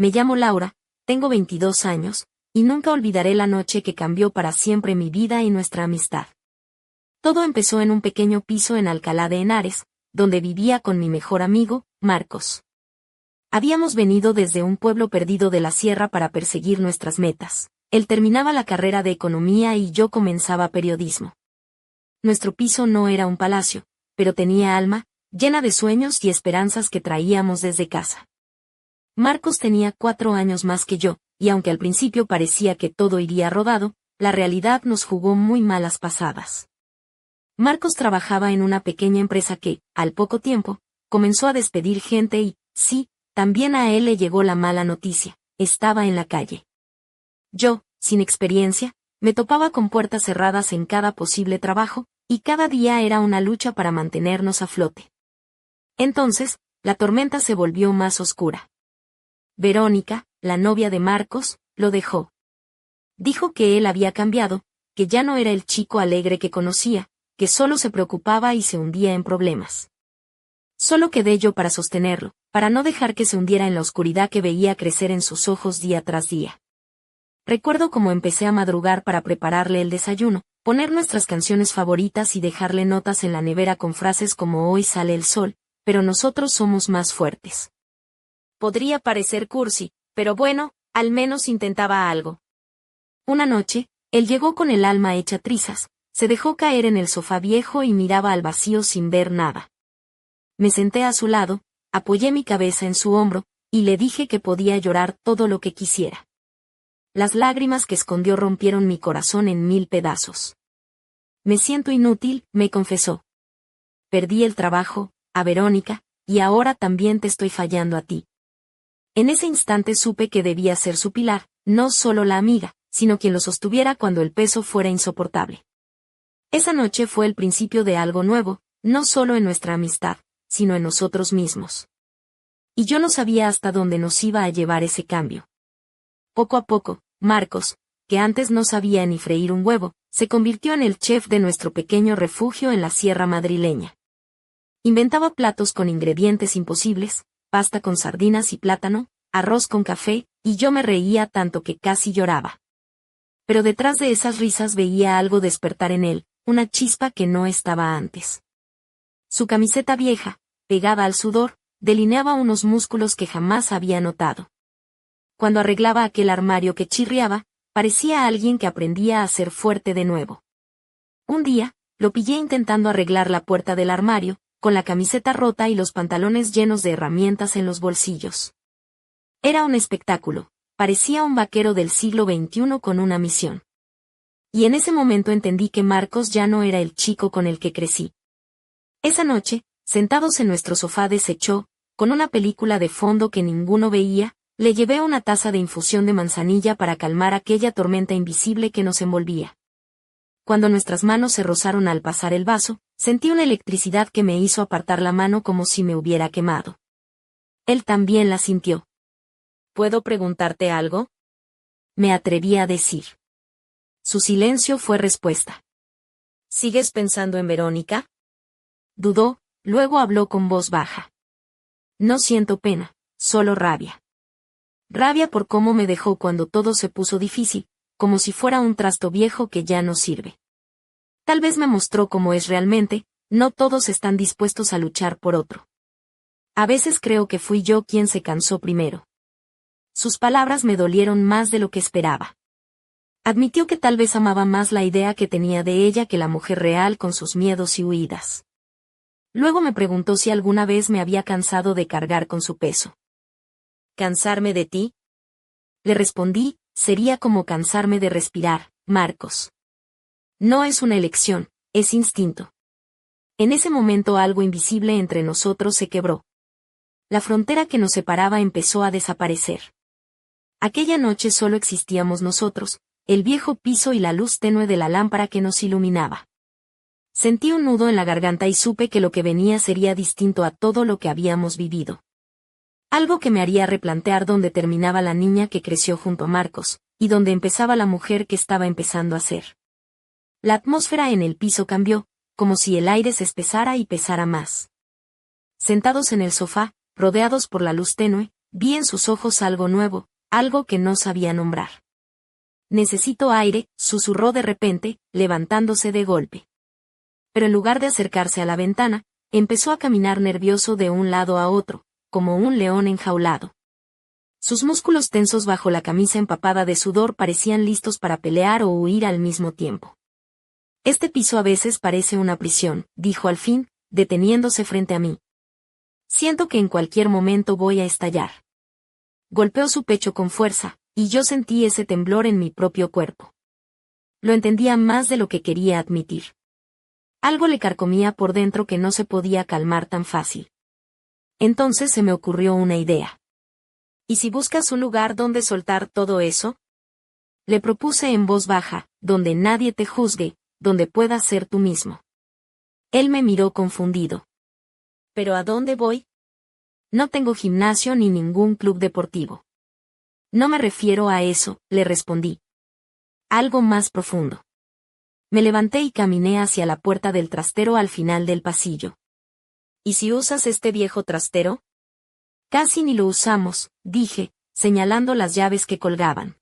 me llamo Laura, tengo 22 años, y nunca olvidaré la noche que cambió para siempre mi vida y nuestra amistad. Todo empezó en un pequeño piso en Alcalá de Henares, donde vivía con mi mejor amigo, Marcos. Habíamos venido desde un pueblo perdido de la sierra para perseguir nuestras metas. Él terminaba la carrera de economía y yo comenzaba periodismo. Nuestro piso no era un palacio, pero tenía alma, llena de sueños y esperanzas que traíamos desde casa. Marcos tenía 4 años más que yo, y aunque al principio parecía que todo iría rodado, la realidad nos jugó muy malas pasadas. Marcos trabajaba en una pequeña empresa que, al poco tiempo, comenzó a despedir gente y, sí, también a él le llegó la mala noticia, estaba en la calle. Yo, sin experiencia, me topaba con puertas cerradas en cada posible trabajo, y cada día era una lucha para mantenernos a flote. Entonces, la tormenta se volvió más oscura. Verónica, la novia de Marcos, lo dejó. Dijo que él había cambiado, que ya no era el chico alegre que conocía, que solo se preocupaba y se hundía en problemas. Solo quedé yo para sostenerlo, para no dejar que se hundiera en la oscuridad que veía crecer en sus ojos día tras día. Recuerdo cómo empecé a madrugar para prepararle el desayuno, poner nuestras canciones favoritas y dejarle notas en la nevera con frases como hoy sale el sol, pero nosotros somos más fuertes. Podría parecer cursi, pero bueno, al menos intentaba algo. Una noche, él llegó con el alma hecha trizas, se dejó caer en el sofá viejo y miraba al vacío sin ver nada. Me senté a su lado, apoyé mi cabeza en su hombro, y le dije que podía llorar todo lo que quisiera. Las lágrimas que escondió rompieron mi corazón en 1000 pedazos. Me siento inútil, me confesó. Perdí el trabajo, a Verónica, y ahora también te estoy fallando a ti. En ese instante supe que debía ser su pilar, no solo la amiga, sino quien lo sostuviera cuando el peso fuera insoportable. Esa noche fue el principio de algo nuevo, no solo en nuestra amistad, sino en nosotros mismos. Y yo no sabía hasta dónde nos iba a llevar ese cambio. Poco a poco, Marcos, que antes no sabía ni freír un huevo, se convirtió en el chef de nuestro pequeño refugio en la sierra madrileña. Inventaba platos con ingredientes imposibles, pasta con sardinas y plátano, arroz con café, y yo me reía tanto que casi lloraba. Pero detrás de esas risas veía algo despertar en él, una chispa que no estaba antes. Su camiseta vieja, pegada al sudor, delineaba unos músculos que jamás había notado. Cuando arreglaba aquel armario que chirriaba, parecía alguien que aprendía a ser fuerte de nuevo. Un día, lo pillé intentando arreglar la puerta del armario, con la camiseta rota y los pantalones llenos de herramientas en los bolsillos. Era un espectáculo, parecía un vaquero del siglo XXI con una misión. Y en ese momento entendí que Marcos ya no era el chico con el que crecí. Esa noche, sentados en nuestro sofá deshecho, con una película de fondo que ninguno veía, le llevé una taza de infusión de manzanilla para calmar aquella tormenta invisible que nos envolvía. Cuando nuestras manos se rozaron al pasar el vaso, sentí una electricidad que me hizo apartar la mano como si me hubiera quemado. Él también la sintió. ¿Puedo preguntarte algo? Me atreví a decir. Su silencio fue respuesta. ¿Sigues pensando en Verónica? Dudó, luego habló con voz baja. No siento pena, solo rabia. Rabia por cómo me dejó cuando todo se puso difícil, como si fuera un trasto viejo que ya no sirve. Tal vez me mostró cómo es realmente, no todos están dispuestos a luchar por otro. A veces creo que fui yo quien se cansó primero. Sus palabras me dolieron más de lo que esperaba. Admitió que tal vez amaba más la idea que tenía de ella que la mujer real con sus miedos y huidas. Luego me preguntó si alguna vez me había cansado de cargar con su peso. ¿Cansarme de ti? Le respondí, sería como cansarme de respirar, Marcos. No es una elección, es instinto. En ese momento algo invisible entre nosotros se quebró. La frontera que nos separaba empezó a desaparecer. Aquella noche solo existíamos nosotros, el viejo piso y la luz tenue de la lámpara que nos iluminaba. Sentí un nudo en la garganta y supe que lo que venía sería distinto a todo lo que habíamos vivido. Algo que me haría replantear dónde terminaba la niña que creció junto a Marcos, y dónde empezaba la mujer que estaba empezando a ser. La atmósfera en el piso cambió, como si el aire se espesara y pesara más. Sentados en el sofá, rodeados por la luz tenue, vi en sus ojos algo nuevo, algo que no sabía nombrar. Necesito aire, susurró de repente, levantándose de golpe. Pero en lugar de acercarse a la ventana, empezó a caminar nervioso de un lado a otro, como un león enjaulado. Sus músculos tensos bajo la camisa empapada de sudor parecían listos para pelear o huir al mismo tiempo. Este piso a veces parece una prisión, dijo al fin, deteniéndose frente a mí. Siento que en cualquier momento voy a estallar. Golpeó su pecho con fuerza, y yo sentí ese temblor en mi propio cuerpo. Lo entendía más de lo que quería admitir. Algo le carcomía por dentro que no se podía calmar tan fácil. Entonces se me ocurrió una idea. ¿Y si buscas un lugar donde soltar todo eso? Le propuse en voz baja, donde nadie te juzgue, donde puedas ser tú mismo. Él me miró confundido. ¿Pero a dónde voy? No tengo gimnasio ni ningún club deportivo. No me refiero a eso, le respondí. Algo más profundo. Me levanté y caminé hacia la puerta del trastero al final del pasillo. ¿Y si usas este viejo trastero? Casi ni lo usamos, dije, señalando las llaves que colgaban.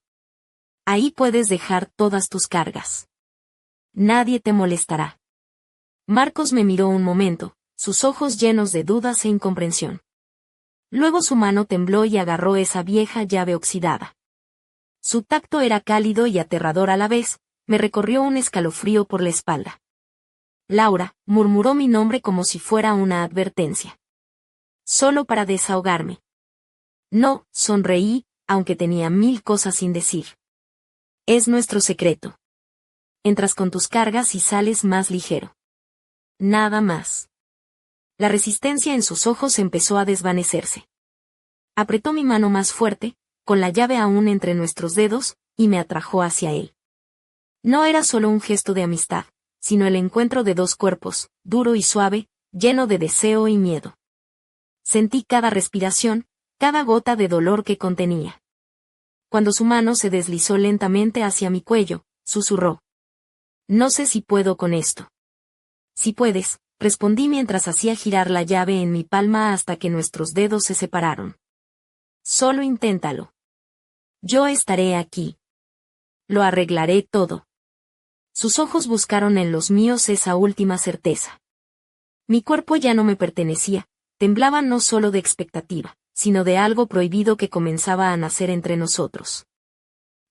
Ahí puedes dejar todas tus cargas. Nadie te molestará. Marcos me miró un momento, sus ojos llenos de dudas e incomprensión. Luego su mano tembló y agarró esa vieja llave oxidada. Su tacto era cálido y aterrador a la vez, me recorrió un escalofrío por la espalda. Laura, murmuró mi nombre como si fuera una advertencia. Solo para desahogarme. No, sonreí, aunque tenía 1000 cosas sin decir. Es nuestro secreto. Entras con tus cargas y sales más ligero. Nada más. La resistencia en sus ojos empezó a desvanecerse. Apretó mi mano más fuerte, con la llave aún entre nuestros dedos, y me atrajo hacia él. No era solo un gesto de amistad, sino el encuentro de dos cuerpos, duro y suave, lleno de deseo y miedo. Sentí cada respiración, cada gota de dolor que contenía. Cuando su mano se deslizó lentamente hacia mi cuello, susurró. No sé si puedo con esto. Si puedes, respondí mientras hacía girar la llave en mi palma hasta que nuestros dedos se separaron. Solo inténtalo. Yo estaré aquí. Lo arreglaré todo. Sus ojos buscaron en los míos esa última certeza. Mi cuerpo ya no me pertenecía, temblaba no solo de expectativa, sino de algo prohibido que comenzaba a nacer entre nosotros.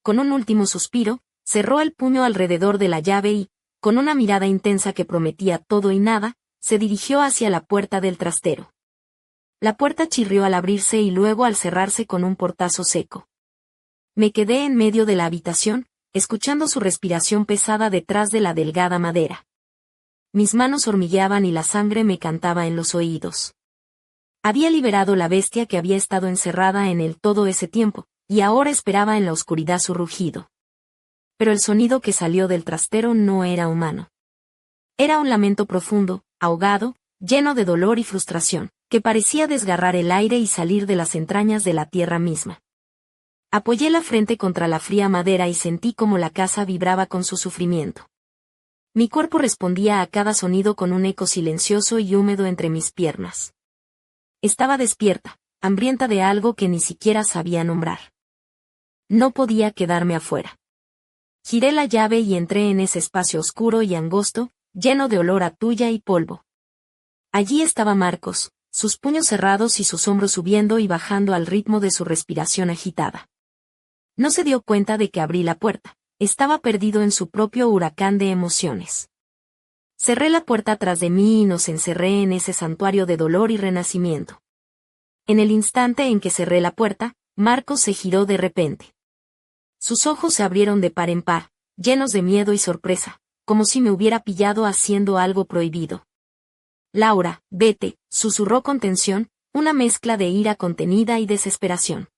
Con un último suspiro, cerró el puño alrededor de la llave y, con una mirada intensa que prometía todo y nada, se dirigió hacia la puerta del trastero. La puerta chirrió al abrirse y luego al cerrarse con un portazo seco. Me quedé en medio de la habitación, escuchando su respiración pesada detrás de la delgada madera. Mis manos hormigueaban y la sangre me cantaba en los oídos. Había liberado la bestia que había estado encerrada en él todo ese tiempo, y ahora esperaba en la oscuridad su rugido. Pero el sonido que salió del trastero no era humano. Era un lamento profundo, ahogado, lleno de dolor y frustración, que parecía desgarrar el aire y salir de las entrañas de la tierra misma. Apoyé la frente contra la fría madera y sentí como la casa vibraba con su sufrimiento. Mi cuerpo respondía a cada sonido con un eco silencioso y húmedo entre mis piernas. Estaba despierta, hambrienta de algo que ni siquiera sabía nombrar. No podía quedarme afuera. Giré la llave y entré en ese espacio oscuro y angosto, lleno de olor a tuya y polvo. Allí estaba Marcos, sus puños cerrados y sus hombros subiendo y bajando al ritmo de su respiración agitada. No se dio cuenta de que abrí la puerta, estaba perdido en su propio huracán de emociones. Cerré la puerta tras de mí y nos encerré en ese santuario de dolor y renacimiento. En el instante en que cerré la puerta, Marcos se giró de repente. Sus ojos se abrieron de par en par, llenos de miedo y sorpresa, como si me hubiera pillado haciendo algo prohibido. Laura, vete, susurró con tensión, una mezcla de ira contenida y desesperación.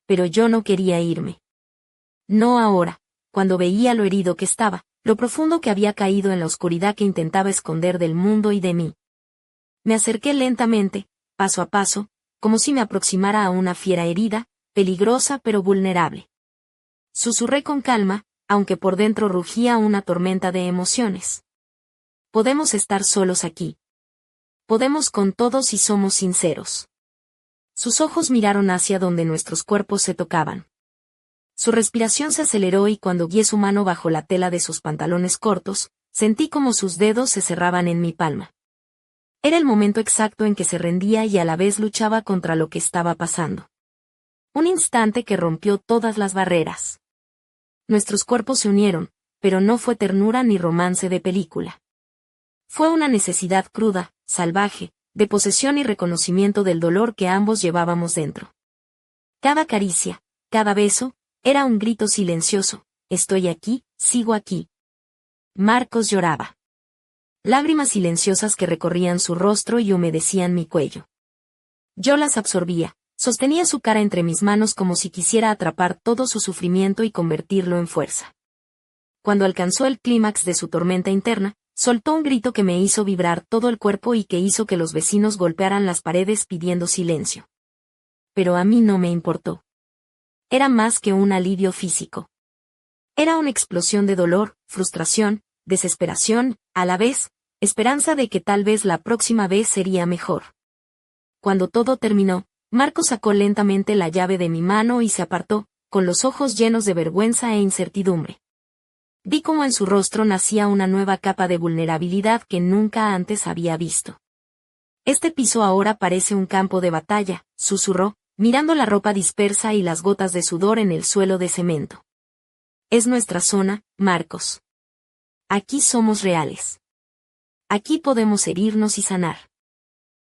Pero yo no quería irme. No ahora, cuando veía lo herido que estaba, lo profundo que había caído en la oscuridad que intentaba esconder del mundo y de mí. Me acerqué lentamente, paso a paso, como si me aproximara a una fiera herida, peligrosa pero vulnerable. Susurré con calma, aunque por dentro rugía una tormenta de emociones. Podemos estar solos aquí. Podemos con todos si somos sinceros. Sus ojos miraron hacia donde nuestros cuerpos se tocaban. Su respiración se aceleró y cuando guié su mano bajo la tela de sus pantalones cortos, sentí como sus dedos se cerraban en mi palma. Era el momento exacto en que se rendía y a la vez luchaba contra lo que estaba pasando. Un instante que rompió todas las barreras. Nuestros cuerpos se unieron, pero no fue ternura ni romance de película. Fue una necesidad cruda, salvaje, de posesión y reconocimiento del dolor que ambos llevábamos dentro. Cada caricia, cada beso, era un grito silencioso: estoy aquí, sigo aquí. Marcos lloraba. Lágrimas silenciosas que recorrían su rostro y humedecían mi cuello. Yo las absorbía, sostenía su cara entre mis manos como si quisiera atrapar todo su sufrimiento y convertirlo en fuerza. Cuando alcanzó el clímax de su tormenta interna, soltó un grito que me hizo vibrar todo el cuerpo y que hizo que los vecinos golpearan las paredes pidiendo silencio. Pero a mí no me importó. Era más que un alivio físico. Era una explosión de dolor, frustración, desesperación, a la vez, esperanza de que tal vez la próxima vez sería mejor. Cuando todo terminó, Marcos sacó lentamente la llave de mi mano y se apartó, con los ojos llenos de vergüenza e incertidumbre. Vi cómo en su rostro nacía una nueva capa de vulnerabilidad que nunca antes había visto. Este piso ahora parece un campo de batalla, susurró, mirando la ropa dispersa y las gotas de sudor en el suelo de cemento. Es nuestra zona, Marcos. Aquí somos reales. Aquí podemos herirnos y sanar.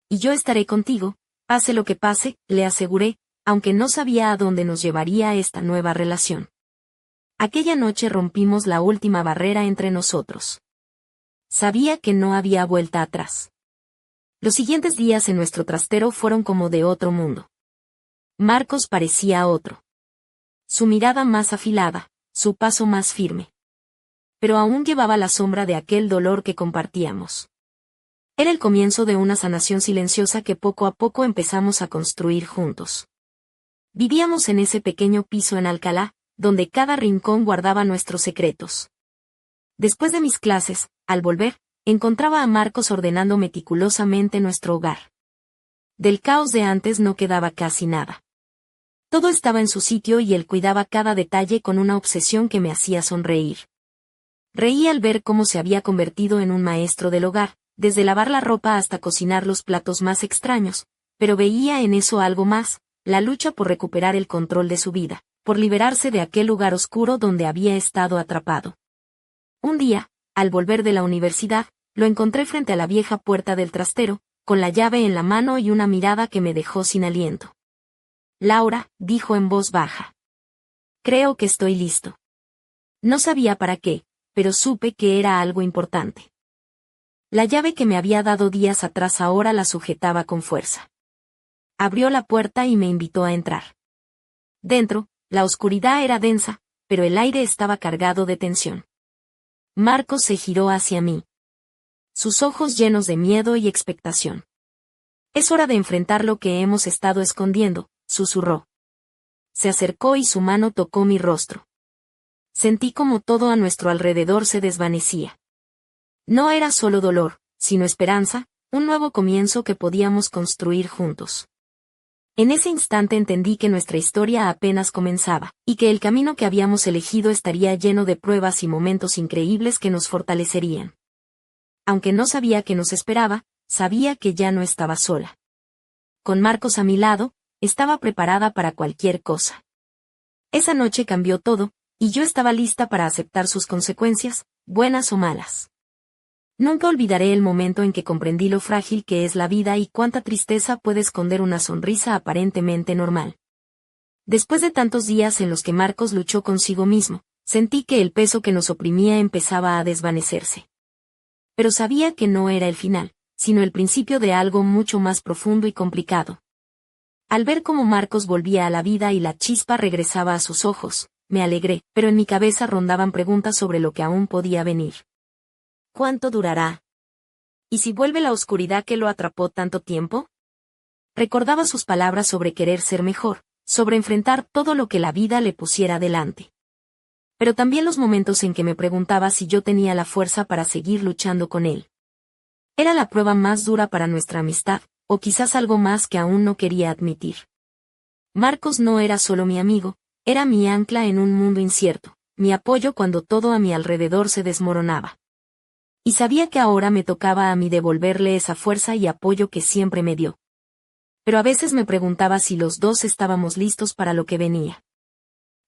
Y yo estaré contigo, pase lo que pase, le aseguré, aunque no sabía a dónde nos llevaría esta nueva relación. Aquella noche rompimos la última barrera entre nosotros. Sabía que no había vuelta atrás. Los siguientes días en nuestro trastero fueron como de otro mundo. Marcos parecía otro. Su mirada más afilada, su paso más firme. Pero aún llevaba la sombra de aquel dolor que compartíamos. Era el comienzo de una sanación silenciosa que poco a poco empezamos a construir juntos. Vivíamos en ese pequeño piso en Alcalá, donde cada rincón guardaba nuestros secretos. Después de mis clases, al volver, encontraba a Marcos ordenando meticulosamente nuestro hogar. Del caos de antes no quedaba casi nada. Todo estaba en su sitio y él cuidaba cada detalle con una obsesión que me hacía sonreír. Reí al ver cómo se había convertido en un maestro del hogar, desde lavar la ropa hasta cocinar los platos más extraños, pero veía en eso algo más, la lucha por recuperar el control de su vida, por liberarse de aquel lugar oscuro donde había estado atrapado. Un día, al volver de la universidad, lo encontré frente a la vieja puerta del trastero, con la llave en la mano y una mirada que me dejó sin aliento. Laura, dijo en voz baja. Creo que estoy listo. No sabía para qué, pero supe que era algo importante. La llave que me había dado días atrás ahora la sujetaba con fuerza. Abrió la puerta y me invitó a entrar. Dentro, la oscuridad era densa, pero el aire estaba cargado de tensión. Marcos se giró hacia mí. Sus ojos llenos de miedo y expectación. Es hora de enfrentar lo que hemos estado escondiendo, susurró. Se acercó y su mano tocó mi rostro. Sentí como todo a nuestro alrededor se desvanecía. No era solo dolor, sino esperanza, un nuevo comienzo que podíamos construir juntos. En ese instante entendí que nuestra historia apenas comenzaba, y que el camino que habíamos elegido estaría lleno de pruebas y momentos increíbles que nos fortalecerían. Aunque no sabía qué nos esperaba, sabía que ya no estaba sola. Con Marcos a mi lado, estaba preparada para cualquier cosa. Esa noche cambió todo, y yo estaba lista para aceptar sus consecuencias, buenas o malas. Nunca olvidaré el momento en que comprendí lo frágil que es la vida y cuánta tristeza puede esconder una sonrisa aparentemente normal. Después de tantos días en los que Marcos luchó consigo mismo, sentí que el peso que nos oprimía empezaba a desvanecerse. Pero sabía que no era el final, sino el principio de algo mucho más profundo y complicado. Al ver cómo Marcos volvía a la vida y la chispa regresaba a sus ojos, me alegré, pero en mi cabeza rondaban preguntas sobre lo que aún podía venir. ¿Cuánto durará? ¿Y si vuelve la oscuridad que lo atrapó tanto tiempo? Recordaba sus palabras sobre querer ser mejor, sobre enfrentar todo lo que la vida le pusiera delante. Pero también los momentos en que me preguntaba si yo tenía la fuerza para seguir luchando con él. Era la prueba más dura para nuestra amistad, o quizás algo más que aún no quería admitir. Marcos no era solo mi amigo, era mi ancla en un mundo incierto, mi apoyo cuando todo a mi alrededor se desmoronaba. Y sabía que ahora me tocaba a mí devolverle esa fuerza y apoyo que siempre me dio. Pero a veces me preguntaba si los dos estábamos listos para lo que venía.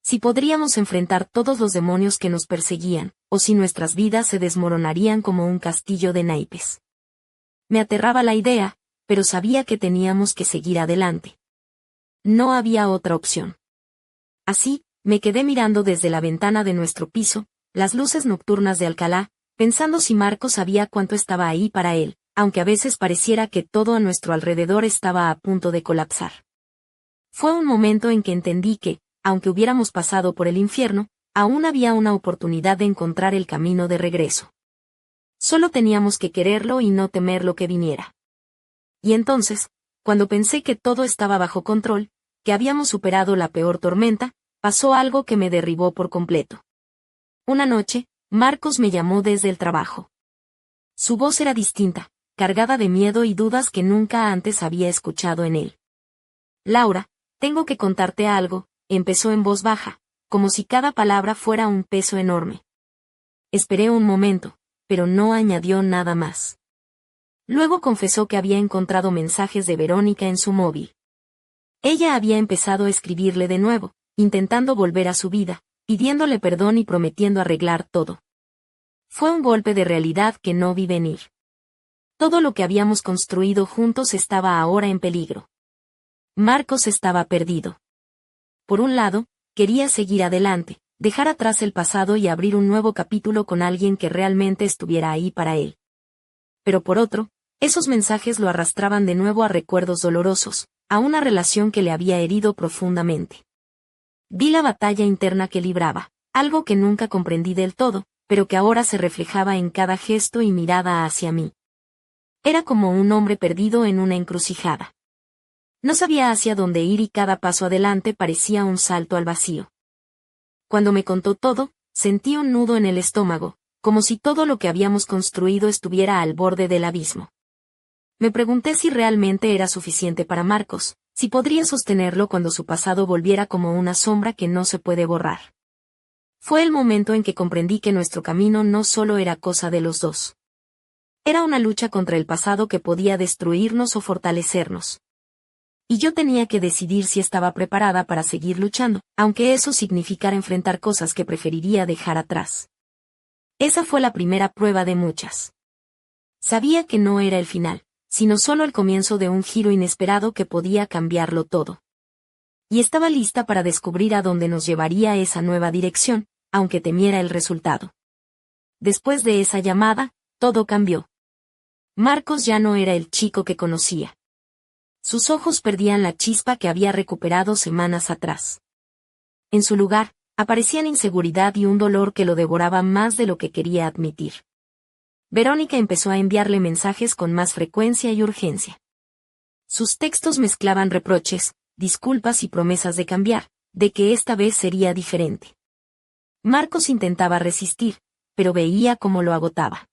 Si podríamos enfrentar todos los demonios que nos perseguían, o si nuestras vidas se desmoronarían como un castillo de naipes. Me aterraba la idea, pero sabía que teníamos que seguir adelante. No había otra opción. Así, me quedé mirando desde la ventana de nuestro piso, las luces nocturnas de Alcalá, pensando si Marcos sabía cuánto estaba ahí para él, aunque a veces pareciera que todo a nuestro alrededor estaba a punto de colapsar. Fue un momento en que entendí que, aunque hubiéramos pasado por el infierno, aún había una oportunidad de encontrar el camino de regreso. Solo teníamos que quererlo y no temer lo que viniera. Y entonces, cuando pensé que todo estaba bajo control, que habíamos superado la peor tormenta, pasó algo que me derribó por completo. Una noche, Marcos me llamó desde el trabajo. Su voz era distinta, cargada de miedo y dudas que nunca antes había escuchado en él. Laura, tengo que contarte algo, empezó en voz baja, como si cada palabra fuera un peso enorme. Esperé un momento, pero no añadió nada más. Luego confesó que había encontrado mensajes de Verónica en su móvil. Ella había empezado a escribirle de nuevo, intentando volver a su vida, pidiéndole perdón y prometiendo arreglar todo. Fue un golpe de realidad que no vi venir. Todo lo que habíamos construido juntos estaba ahora en peligro. Marcos estaba perdido. Por un lado, quería seguir adelante, dejar atrás el pasado y abrir un nuevo capítulo con alguien que realmente estuviera ahí para él. Pero por otro, esos mensajes lo arrastraban de nuevo a recuerdos dolorosos, a una relación que le había herido profundamente. Vi la batalla interna que libraba, algo que nunca comprendí del todo, pero que ahora se reflejaba en cada gesto y mirada hacia mí. Era como un hombre perdido en una encrucijada. No sabía hacia dónde ir y cada paso adelante parecía un salto al vacío. Cuando me contó todo, sentí un nudo en el estómago, como si todo lo que habíamos construido estuviera al borde del abismo. Me pregunté si realmente era suficiente para Marcos, si podría sostenerlo cuando su pasado volviera como una sombra que no se puede borrar. Fue el momento en que comprendí que nuestro camino no solo era cosa de los dos. Era una lucha contra el pasado que podía destruirnos o fortalecernos. Y yo tenía que decidir si estaba preparada para seguir luchando, aunque eso significara enfrentar cosas que preferiría dejar atrás. Esa fue la primera prueba de muchas. Sabía que no era el final, sino solo el comienzo de un giro inesperado que podía cambiarlo todo. Y estaba lista para descubrir a dónde nos llevaría esa nueva dirección, aunque temiera el resultado. Después de esa llamada, todo cambió. Marcos ya no era el chico que conocía. Sus ojos perdían la chispa que había recuperado semanas atrás. En su lugar, aparecían inseguridad y un dolor que lo devoraba más de lo que quería admitir. Verónica empezó a enviarle mensajes con más frecuencia y urgencia. Sus textos mezclaban reproches, disculpas y promesas de cambiar, de que esta vez sería diferente. Marcos intentaba resistir, pero veía cómo lo agotaba.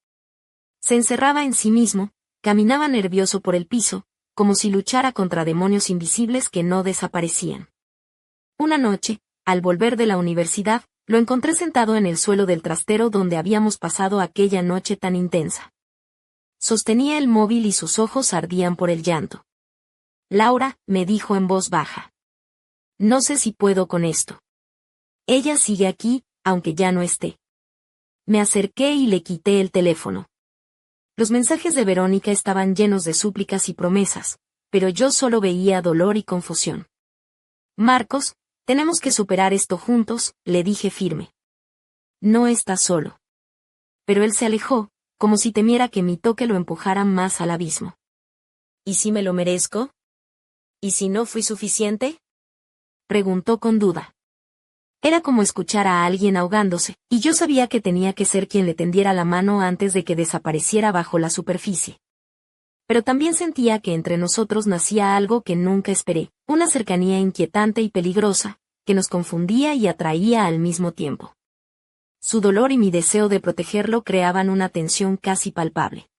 Se encerraba en sí mismo, caminaba nervioso por el piso, como si luchara contra demonios invisibles que no desaparecían. Una noche, al volver de la universidad, lo encontré sentado en el suelo del trastero donde habíamos pasado aquella noche tan intensa. Sostenía el móvil y sus ojos ardían por el llanto. Laura, me dijo en voz baja. No sé si puedo con esto. Ella sigue aquí, aunque ya no esté. Me acerqué y le quité el teléfono. Los mensajes de Verónica estaban llenos de súplicas y promesas, pero yo solo veía dolor y confusión. Marcos, tenemos que superar esto juntos, le dije firme. No estás solo. Pero él se alejó, como si temiera que mi toque lo empujara más al abismo. ¿Y si me lo merezco? ¿Y si no fui suficiente? Preguntó con duda. Era como escuchar a alguien ahogándose, y yo sabía que tenía que ser quien le tendiera la mano antes de que desapareciera bajo la superficie. Pero también sentía que entre nosotros nacía algo que nunca esperé, una cercanía inquietante y peligrosa, que nos confundía y atraía al mismo tiempo. Su dolor y mi deseo de protegerlo creaban una tensión casi palpable.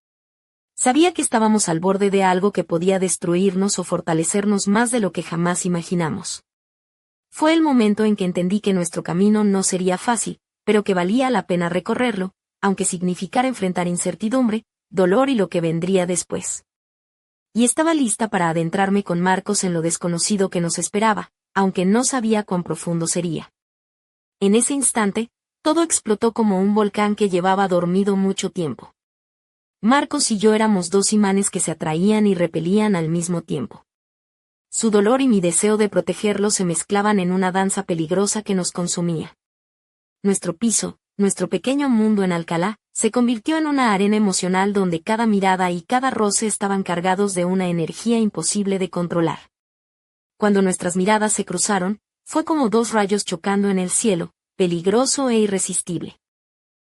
Sabía que estábamos al borde de algo que podía destruirnos o fortalecernos más de lo que jamás imaginamos. Fue el momento en que entendí que nuestro camino no sería fácil, pero que valía la pena recorrerlo, aunque significara enfrentar incertidumbre, dolor y lo que vendría después. Y estaba lista para adentrarme con Marcos en lo desconocido que nos esperaba, aunque no sabía cuán profundo sería. En ese instante, todo explotó como un volcán que llevaba dormido mucho tiempo. Marcos y yo éramos dos imanes que se atraían y repelían al mismo tiempo. Su dolor y mi deseo de protegerlo se mezclaban en una danza peligrosa que nos consumía. Nuestro piso, nuestro pequeño mundo en Alcalá, se convirtió en una arena emocional donde cada mirada y cada roce estaban cargados de una energía imposible de controlar. Cuando nuestras miradas se cruzaron, fue como dos rayos chocando en el cielo, peligroso e irresistible.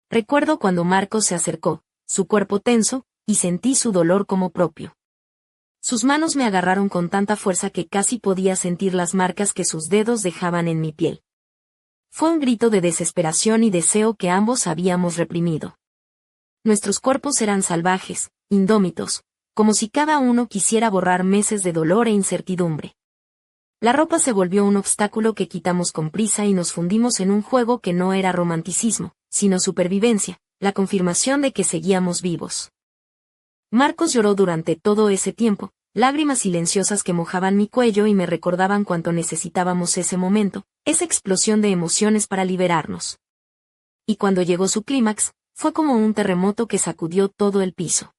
Recuerdo cuando Marcos se acercó, su cuerpo tenso, y sentí su dolor como propio. Sus manos me agarraron con tanta fuerza que casi podía sentir las marcas que sus dedos dejaban en mi piel. Fue un grito de desesperación y deseo que ambos habíamos reprimido. Nuestros cuerpos eran salvajes, indómitos, como si cada uno quisiera borrar meses de dolor e incertidumbre. La ropa se volvió un obstáculo que quitamos con prisa y nos fundimos en un juego que no era romanticismo, sino supervivencia, la confirmación de que seguíamos vivos. Marcos lloró durante todo ese tiempo, lágrimas silenciosas que mojaban mi cuello y me recordaban cuánto necesitábamos ese momento, esa explosión de emociones para liberarnos. Y cuando llegó su clímax, fue como un terremoto que sacudió todo el piso.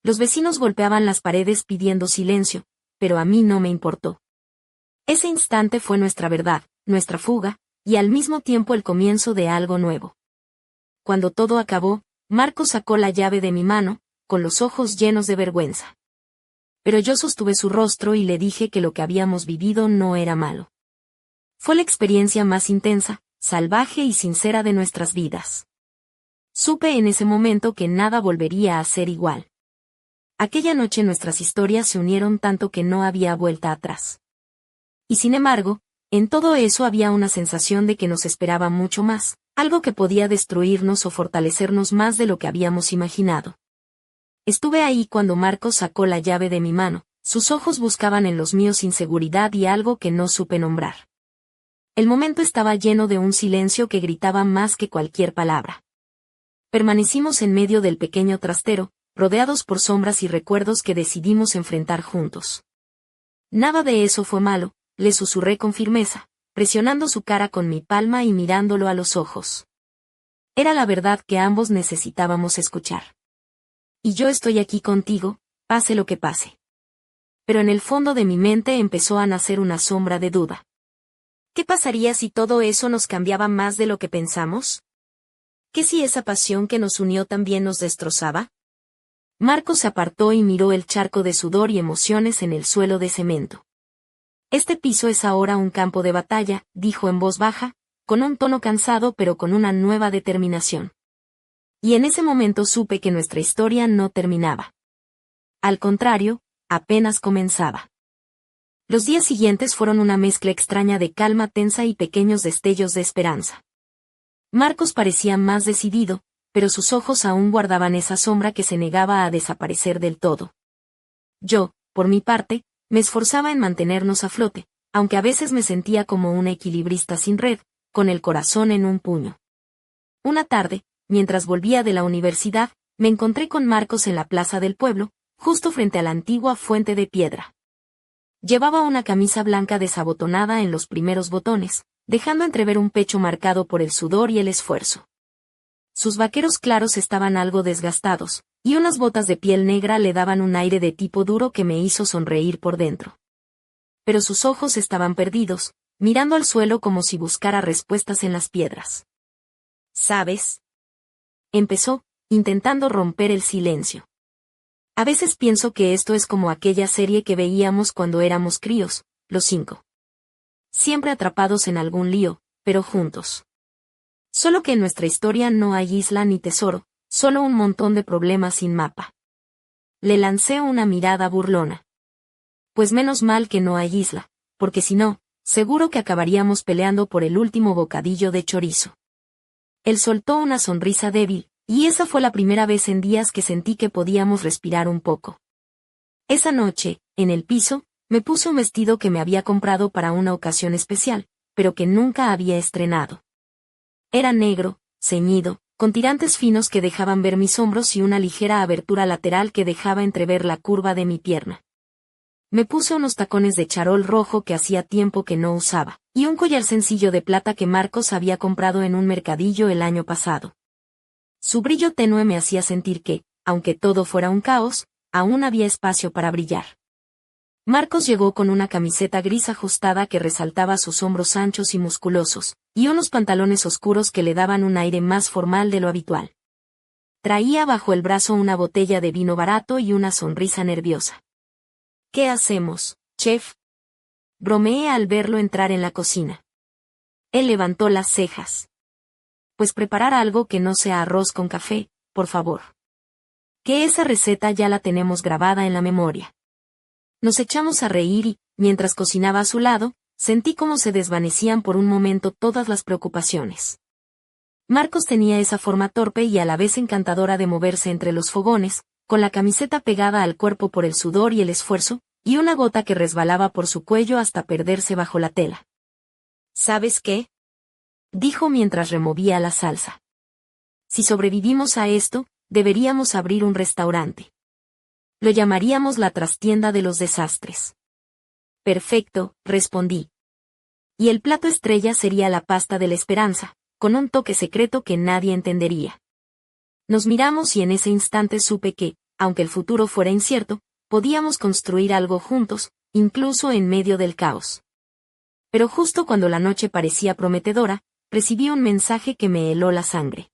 Los vecinos golpeaban las paredes pidiendo silencio, pero a mí no me importó. Ese instante fue nuestra verdad, nuestra fuga, y al mismo tiempo el comienzo de algo nuevo. Cuando todo acabó, Marcos sacó la llave de mi mano, con los ojos llenos de vergüenza. Pero yo sostuve su rostro y le dije que lo que habíamos vivido no era malo. Fue la experiencia más intensa, salvaje y sincera de nuestras vidas. Supe en ese momento que nada volvería a ser igual. Aquella noche nuestras historias se unieron tanto que no había vuelta atrás. Y sin embargo, en todo eso había una sensación de que nos esperaba mucho más, algo que podía destruirnos o fortalecernos más de lo que habíamos imaginado. Estuve ahí cuando Marcos sacó la llave de mi mano, sus ojos buscaban en los míos inseguridad y algo que no supe nombrar. El momento estaba lleno de un silencio que gritaba más que cualquier palabra. Permanecimos en medio del pequeño trastero, rodeados por sombras y recuerdos que decidimos enfrentar juntos. Nada de eso fue malo, le susurré con firmeza, presionando su cara con mi palma y mirándolo a los ojos. Era la verdad que ambos necesitábamos escuchar. Y yo estoy aquí contigo, pase lo que pase. Pero en el fondo de mi mente empezó a nacer una sombra de duda. ¿Qué pasaría si todo eso nos cambiaba más de lo que pensamos? ¿Qué si esa pasión que nos unió también nos destrozaba? Marcos se apartó y miró el charco de sudor y emociones en el suelo de cemento. Este piso es ahora un campo de batalla, dijo en voz baja, con un tono cansado pero con una nueva determinación. Y en ese momento supe que nuestra historia no terminaba. Al contrario, apenas comenzaba. Los días siguientes fueron una mezcla extraña de calma tensa y pequeños destellos de esperanza. Marcos parecía más decidido, pero sus ojos aún guardaban esa sombra que se negaba a desaparecer del todo. Yo, por mi parte, me esforzaba en mantenernos a flote, aunque a veces me sentía como una equilibrista sin red, con el corazón en un puño. Una tarde, mientras volvía de la universidad, me encontré con Marcos en la plaza del pueblo, justo frente a la antigua fuente de piedra. Llevaba una camisa blanca desabotonada en los primeros botones, dejando entrever un pecho marcado por el sudor y el esfuerzo. Sus vaqueros claros estaban algo desgastados, y unas botas de piel negra le daban un aire de tipo duro que me hizo sonreír por dentro. Pero sus ojos estaban perdidos, mirando al suelo como si buscara respuestas en las piedras. ¿Sabes? Empezó, intentando romper el silencio. A veces pienso que esto es como aquella serie que veíamos cuando éramos críos, los 5. Siempre atrapados en algún lío, pero juntos. Solo que en nuestra historia no hay isla ni tesoro, solo un montón de problemas sin mapa. Le lancé una mirada burlona. Pues menos mal que no hay isla, porque si no, seguro que acabaríamos peleando por el último bocadillo de chorizo. Él soltó una sonrisa débil, y esa fue la primera vez en días que sentí que podíamos respirar un poco. Esa noche, en el piso, me puse un vestido que me había comprado para una ocasión especial, pero que nunca había estrenado. Era negro, ceñido, con tirantes finos que dejaban ver mis hombros y una ligera abertura lateral que dejaba entrever la curva de mi pierna. Me puse unos tacones de charol rojo que hacía tiempo que no usaba, y un collar sencillo de plata que Marcos había comprado en un mercadillo el año pasado. Su brillo tenue me hacía sentir que, aunque todo fuera un caos, aún había espacio para brillar. Marcos llegó con una camiseta gris ajustada que resaltaba sus hombros anchos y musculosos, y unos pantalones oscuros que le daban un aire más formal de lo habitual. Traía bajo el brazo una botella de vino barato y una sonrisa nerviosa. ¿Qué hacemos, chef? Bromeé al verlo entrar en la cocina. Él levantó las cejas. Pues preparar algo que no sea arroz con café, por favor. Que esa receta ya la tenemos grabada en la memoria. Nos echamos a reír y, mientras cocinaba a su lado, sentí cómo se desvanecían por un momento todas las preocupaciones. Marcos tenía esa forma torpe y a la vez encantadora de moverse entre los fogones, con la camiseta pegada al cuerpo por el sudor y el esfuerzo, y una gota que resbalaba por su cuello hasta perderse bajo la tela. ¿Sabes qué? Dijo mientras removía la salsa. Si sobrevivimos a esto, deberíamos abrir un restaurante. Lo llamaríamos la trastienda de los desastres. Perfecto, respondí. Y el plato estrella sería la pasta de la esperanza, con un toque secreto que nadie entendería. Nos miramos y en ese instante supe que, aunque el futuro fuera incierto, podíamos construir algo juntos, incluso en medio del caos. Pero justo cuando la noche parecía prometedora, recibí un mensaje que me heló la sangre.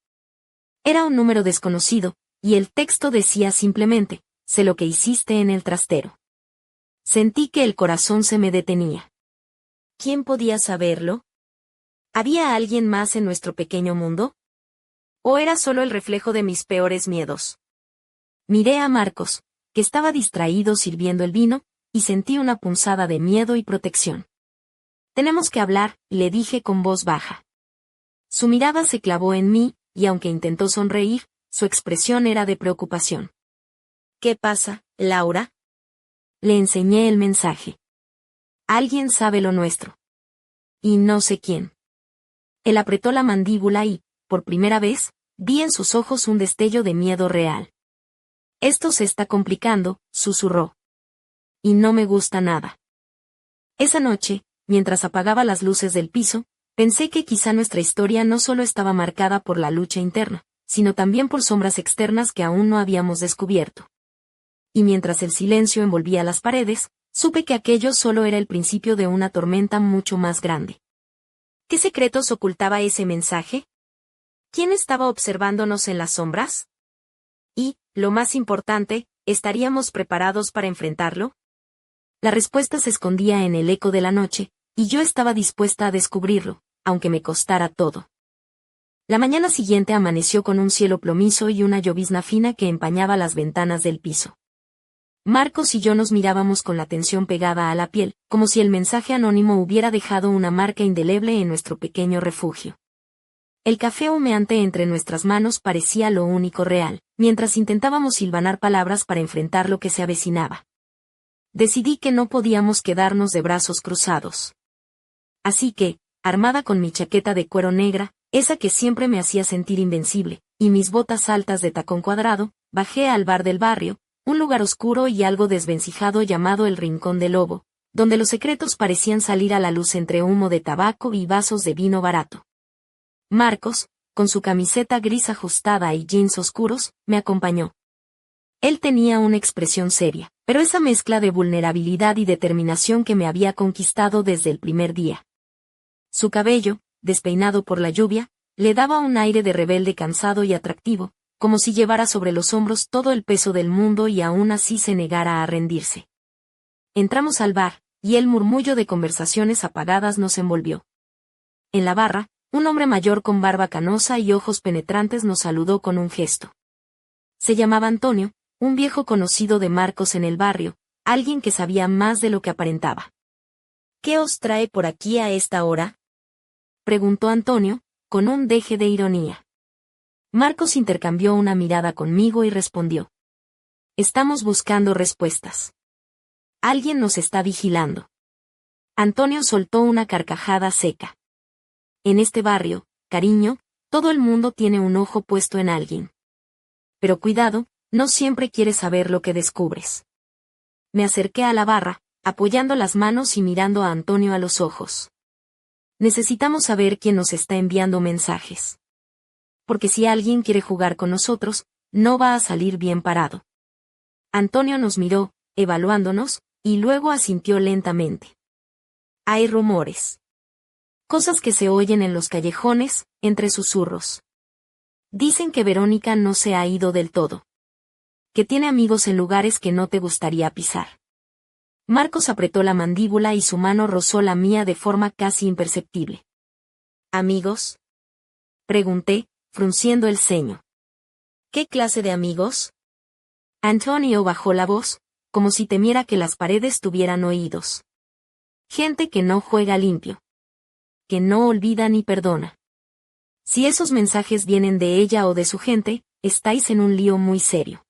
Era un número desconocido, y el texto decía simplemente: sé lo que hiciste en el trastero. Sentí que el corazón se me detenía. ¿Quién podía saberlo? ¿Había alguien más en nuestro pequeño mundo? ¿O era solo el reflejo de mis peores miedos? Miré a Marcos, que estaba distraído sirviendo el vino, y sentí una punzada de miedo y protección. Tenemos que hablar, le dije con voz baja. Su mirada se clavó en mí, y aunque intentó sonreír, su expresión era de preocupación. ¿Qué pasa, Laura? Le enseñé el mensaje. Alguien sabe lo nuestro. Y no sé quién. Él apretó la mandíbula y, por primera vez, vi en sus ojos un destello de miedo real. Esto se está complicando, susurró. Y no me gusta nada. Esa noche, mientras apagaba las luces del piso, pensé que quizá nuestra historia no solo estaba marcada por la lucha interna, sino también por sombras externas que aún no habíamos descubierto. Y mientras el silencio envolvía las paredes, supe que aquello solo era el principio de una tormenta mucho más grande. ¿Qué secretos ocultaba ese mensaje? ¿Quién estaba observándonos en las sombras? Y, lo más importante, ¿estaríamos preparados para enfrentarlo? La respuesta se escondía en el eco de la noche, y yo estaba dispuesta a descubrirlo, aunque me costara todo. La mañana siguiente amaneció con un cielo plomizo y una llovizna fina que empañaba las ventanas del piso. Marcos y yo nos mirábamos con la tensión pegada a la piel, como si el mensaje anónimo hubiera dejado una marca indeleble en nuestro pequeño refugio. El café humeante entre nuestras manos parecía lo único real, mientras intentábamos hilvanar palabras para enfrentar lo que se avecinaba. Decidí que no podíamos quedarnos de brazos cruzados. Así que, armada con mi chaqueta de cuero negra, esa que siempre me hacía sentir invencible, y mis botas altas de tacón cuadrado, bajé al bar del barrio, un lugar oscuro y algo desvencijado llamado el Rincón del Lobo, donde los secretos parecían salir a la luz entre humo de tabaco y vasos de vino barato. Marcos, con su camiseta gris ajustada y jeans oscuros, me acompañó. Él tenía una expresión seria, pero esa mezcla de vulnerabilidad y determinación que me había conquistado desde el primer día. Su cabello, despeinado por la lluvia, le daba un aire de rebelde cansado y atractivo, como si llevara sobre los hombros todo el peso del mundo y aún así se negara a rendirse. Entramos al bar, y el murmullo de conversaciones apagadas nos envolvió. En la barra, un hombre mayor con barba canosa y ojos penetrantes nos saludó con un gesto. Se llamaba Antonio, un viejo conocido de Marcos en el barrio, alguien que sabía más de lo que aparentaba. ¿Qué os trae por aquí a esta hora?, preguntó Antonio, con un deje de ironía. Marcos intercambió una mirada conmigo y respondió. Estamos buscando respuestas. Alguien nos está vigilando. Antonio soltó una carcajada seca. En este barrio, cariño, todo el mundo tiene un ojo puesto en alguien. Pero cuidado, no siempre quieres saber lo que descubres. Me acerqué a la barra, apoyando las manos y mirando a Antonio a los ojos. Necesitamos saber quién nos está enviando mensajes. Porque si alguien quiere jugar con nosotros, no va a salir bien parado. Antonio nos miró, evaluándonos, y luego asintió lentamente. Hay rumores. Cosas que se oyen en los callejones, entre susurros. Dicen que Verónica no se ha ido del todo. Que tiene amigos en lugares que no te gustaría pisar. Marcos apretó la mandíbula y su mano rozó la mía de forma casi imperceptible. ¿Amigos? Pregunté, frunciendo el ceño. ¿Qué clase de amigos? Antonio bajó la voz, como si temiera que las paredes tuvieran oídos. Gente que no juega limpio. Que no olvida ni perdona. Si esos mensajes vienen de ella o de su gente, estáis en un lío muy serio.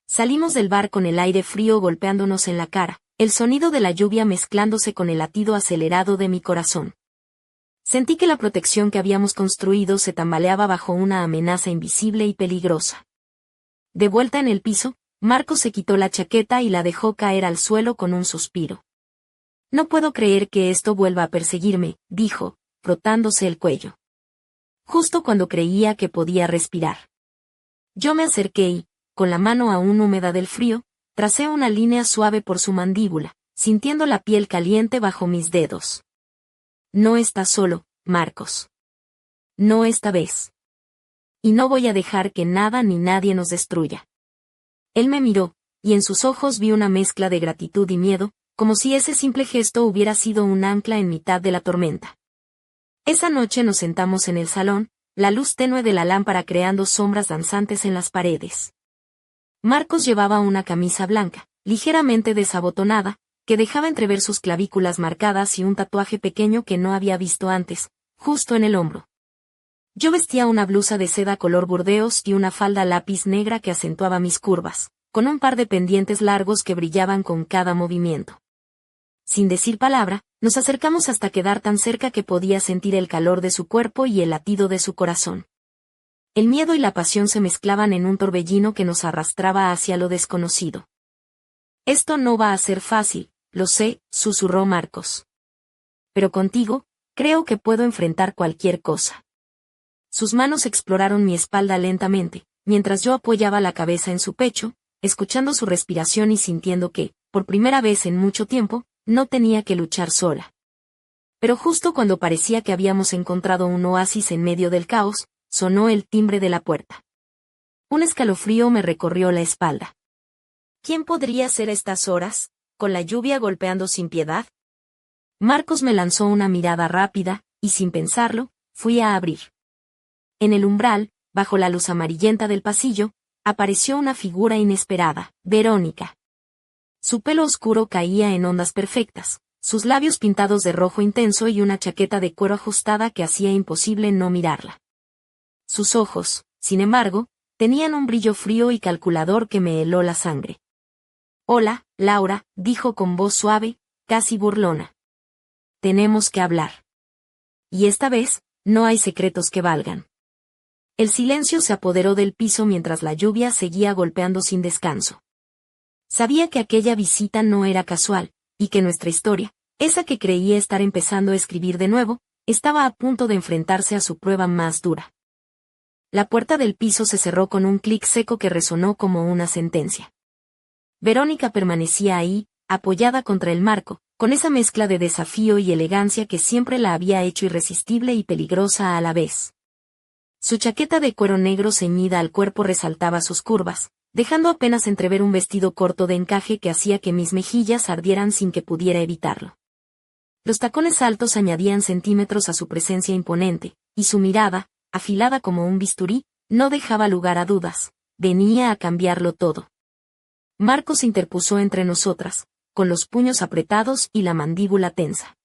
Salimos del bar con el aire frío golpeándonos en la cara, el sonido de la lluvia mezclándose con el latido acelerado de mi corazón. Sentí que la protección que habíamos construido se tambaleaba bajo una amenaza invisible y peligrosa. De vuelta en el piso, Marcos se quitó la chaqueta y la dejó caer al suelo con un suspiro. No puedo creer que esto vuelva a perseguirme, dijo, frotándose el cuello. Justo cuando creía que podía respirar. Yo me acerqué y, con la mano aún húmeda del frío, tracé una línea suave por su mandíbula, sintiendo la piel caliente bajo mis dedos. No estás solo, Marcos. No esta vez. Y no voy a dejar que nada ni nadie nos destruya. Él me miró, y en sus ojos vi una mezcla de gratitud y miedo, como si ese simple gesto hubiera sido un ancla en mitad de la tormenta. Esa noche nos sentamos en el salón, la luz tenue de la lámpara creando sombras danzantes en las paredes. Marcos llevaba una camisa blanca, ligeramente desabotonada, que dejaba entrever sus clavículas marcadas y un tatuaje pequeño que no había visto antes, justo en el hombro. Yo vestía una blusa de seda color burdeos y una falda lápiz negra que acentuaba mis curvas, con un par de pendientes largos que brillaban con cada movimiento. Sin decir palabra, nos acercamos hasta quedar tan cerca que podía sentir el calor de su cuerpo y el latido de su corazón. El miedo y la pasión se mezclaban en un torbellino que nos arrastraba hacia lo desconocido. Esto no va a ser fácil, lo sé, susurró Marcos. Pero contigo, creo que puedo enfrentar cualquier cosa. Sus manos exploraron mi espalda lentamente, mientras yo apoyaba la cabeza en su pecho, escuchando su respiración y sintiendo que, por primera vez en mucho tiempo, no tenía que luchar sola. Pero justo cuando parecía que habíamos encontrado un oasis en medio del caos, sonó el timbre de la puerta. Un escalofrío me recorrió la espalda. ¿Quién podría ser a estas horas, con la lluvia golpeando sin piedad? Marcos me lanzó una mirada rápida, y sin pensarlo, fui a abrir. En el umbral, bajo la luz amarillenta del pasillo, apareció una figura inesperada, Verónica. Su pelo oscuro caía en ondas perfectas, sus labios pintados de rojo intenso y una chaqueta de cuero ajustada que hacía imposible no mirarla. Sus ojos, sin embargo, tenían un brillo frío y calculador que me heló la sangre. «Hola, Laura», dijo con voz suave, casi burlona. «Tenemos que hablar. Y esta vez, no hay secretos que valgan». El silencio se apoderó del piso mientras la lluvia seguía golpeando sin descanso. Sabía que aquella visita no era casual, y que nuestra historia, esa que creía estar empezando a escribir de nuevo, estaba a punto de enfrentarse a su prueba más dura. La puerta del piso se cerró con un clic seco que resonó como una sentencia. Verónica permanecía ahí, apoyada contra el marco, con esa mezcla de desafío y elegancia que siempre la había hecho irresistible y peligrosa a la vez. Su chaqueta de cuero negro ceñida al cuerpo resaltaba sus curvas, dejando apenas entrever un vestido corto de encaje que hacía que mis mejillas ardieran sin que pudiera evitarlo. Los tacones altos añadían centímetros a su presencia imponente, y su mirada, afilada como un bisturí, no dejaba lugar a dudas, venía a cambiarlo todo. Marcos interpuso entre nosotras, con los puños apretados y la mandíbula tensa.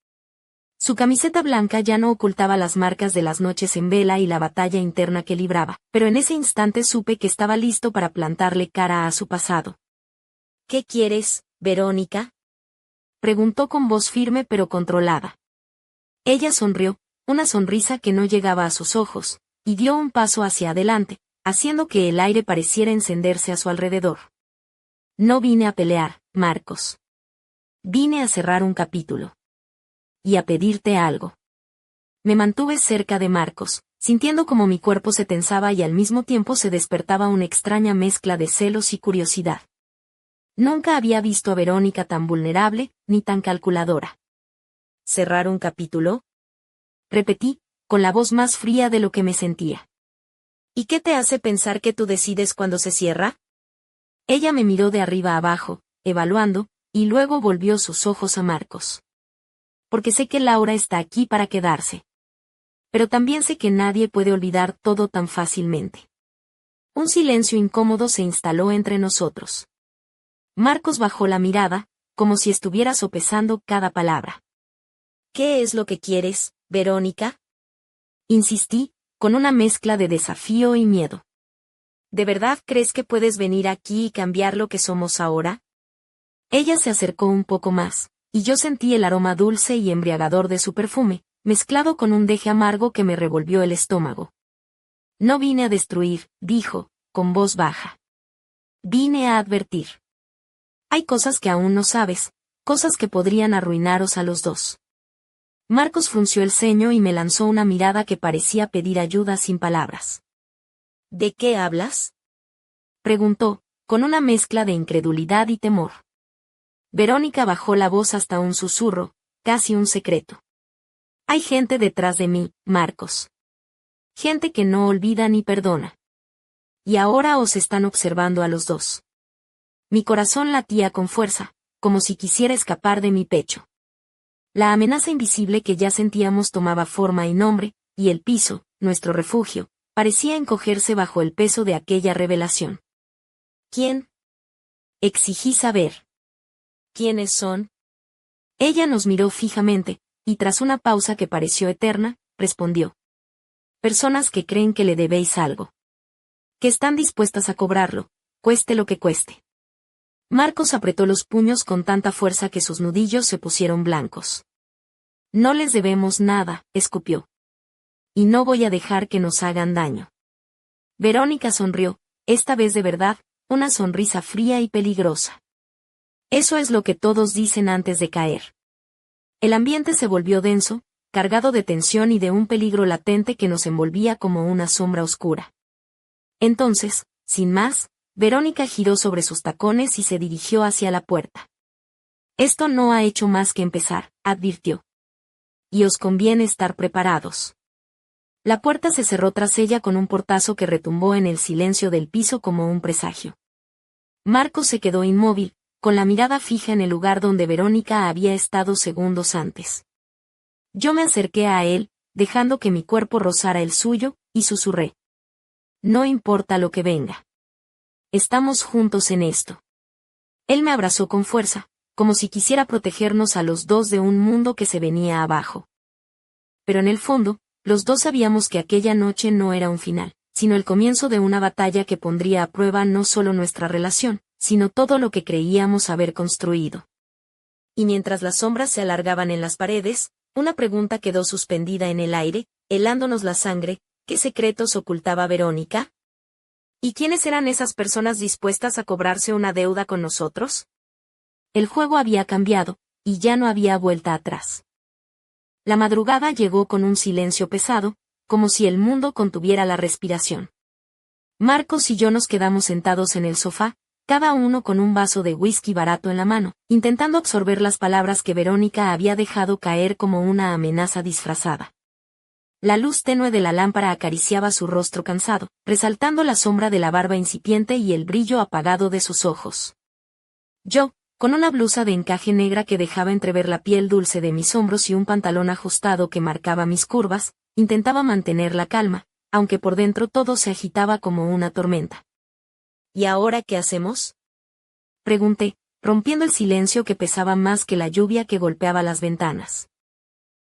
Su camiseta blanca ya no ocultaba las marcas de las noches en vela y la batalla interna que libraba, pero en ese instante supe que estaba listo para plantarle cara a su pasado. ¿Qué quieres, Verónica? Preguntó con voz firme pero controlada. Ella sonrió, una sonrisa que no llegaba a sus ojos, y dio un paso hacia adelante, haciendo que el aire pareciera encenderse a su alrededor. No vine a pelear, Marcos. Vine a cerrar un capítulo. Y a pedirte algo. Me mantuve cerca de Marcos, sintiendo como mi cuerpo se tensaba y al mismo tiempo se despertaba una extraña mezcla de celos y curiosidad. Nunca había visto a Verónica tan vulnerable, ni tan calculadora. ¿Cerrar un capítulo? Repetí, con la voz más fría de lo que me sentía. ¿Y qué te hace pensar que tú decides cuándo se cierra? Ella me miró de arriba abajo, evaluando, y luego volvió sus ojos a Marcos. Porque sé que Laura está aquí para quedarse. Pero también sé que nadie puede olvidar todo tan fácilmente. Un silencio incómodo se instaló entre nosotros. Marcos bajó la mirada, como si estuviera sopesando cada palabra. ¿Qué es lo que quieres, Verónica? Insistí, con una mezcla de desafío y miedo. ¿De verdad crees que puedes venir aquí y cambiar lo que somos ahora? Ella se acercó un poco más, y yo sentí el aroma dulce y embriagador de su perfume, mezclado con un deje amargo que me revolvió el estómago. No vine a destruir, dijo, con voz baja. Vine a advertir. Hay cosas que aún no sabes, cosas que podrían arruinaros a los dos. Marcos frunció el ceño y me lanzó una mirada que parecía pedir ayuda sin palabras. ¿De qué hablas? Preguntó, con una mezcla de incredulidad y temor. Verónica bajó la voz hasta un susurro, casi un secreto. Hay gente detrás de mí, Marcos. Gente que no olvida ni perdona. Y ahora os están observando a los dos. Mi corazón latía con fuerza, como si quisiera escapar de mi pecho. La amenaza invisible que ya sentíamos tomaba forma y nombre, y el piso, nuestro refugio, parecía encogerse bajo el peso de aquella revelación. ¿Quién? Exigí saber. ¿Quiénes son? Ella nos miró fijamente, y tras una pausa que pareció eterna, respondió. Personas que creen que le debéis algo. Que están dispuestas a cobrarlo, cueste lo que cueste. Marcos apretó los puños con tanta fuerza que sus nudillos se pusieron blancos. No les debemos nada, escupió. Y no voy a dejar que nos hagan daño. Verónica sonrió, esta vez de verdad, una sonrisa fría y peligrosa. Eso es lo que todos dicen antes de caer. El ambiente se volvió denso, cargado de tensión y de un peligro latente que nos envolvía como una sombra oscura. Entonces, sin más, Verónica giró sobre sus tacones y se dirigió hacia la puerta. Esto no ha hecho más que empezar, advirtió. Y os conviene estar preparados. La puerta se cerró tras ella con un portazo que retumbó en el silencio del piso como un presagio. Marcos se quedó inmóvil, con la mirada fija en el lugar donde Verónica había estado segundos antes. Yo me acerqué a él, dejando que mi cuerpo rozara el suyo, y susurré. No importa lo que venga. Estamos juntos en esto. Él me abrazó con fuerza, como si quisiera protegernos a los dos de un mundo que se venía abajo. Pero en el fondo, los dos sabíamos que aquella noche no era un final, sino el comienzo de una batalla que pondría a prueba no solo nuestra relación, sino todo lo que creíamos haber construido. Y mientras las sombras se alargaban en las paredes, una pregunta quedó suspendida en el aire, helándonos la sangre. ¿Qué secretos ocultaba Verónica? ¿Y quiénes eran esas personas dispuestas a cobrarse una deuda con nosotros? El juego había cambiado, y ya no había vuelta atrás. La madrugada llegó con un silencio pesado, como si el mundo contuviera la respiración. Marcos y yo nos quedamos sentados en el sofá, cada uno con un vaso de whisky barato en la mano, intentando absorber las palabras que Verónica había dejado caer como una amenaza disfrazada. La luz tenue de la lámpara acariciaba su rostro cansado, resaltando la sombra de la barba incipiente y el brillo apagado de sus ojos. Yo, con una blusa de encaje negra que dejaba entrever la piel dulce de mis hombros y un pantalón ajustado que marcaba mis curvas, intentaba mantener la calma, aunque por dentro todo se agitaba como una tormenta. ¿Y ahora qué hacemos? Pregunté, rompiendo el silencio que pesaba más que la lluvia que golpeaba las ventanas.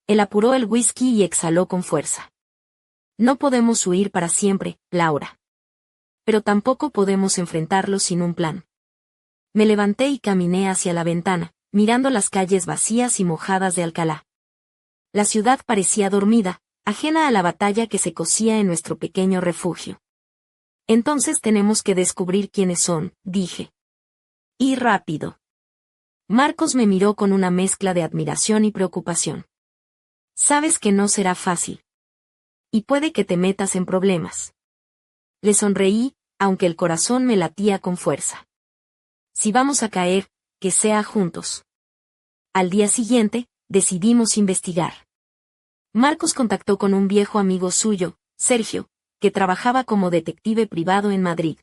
Él apuró el whisky y exhaló con fuerza. No podemos huir para siempre, Laura. Pero tampoco podemos enfrentarlo sin un plan. Me levanté y caminé hacia la ventana, mirando las calles vacías y mojadas de Alcalá. La ciudad parecía dormida, ajena a la batalla que se cocía en nuestro pequeño refugio. Entonces tenemos que descubrir quiénes son, dije. Y rápido. Marcos me miró con una mezcla de admiración y preocupación. Sabes que no será fácil. Y puede que te metas en problemas. Le sonreí, aunque el corazón me latía con fuerza. Si vamos a caer, que sea juntos. Al día siguiente, decidimos investigar. Marcos contactó con un viejo amigo suyo, Sergio, que trabajaba como detective privado en Madrid.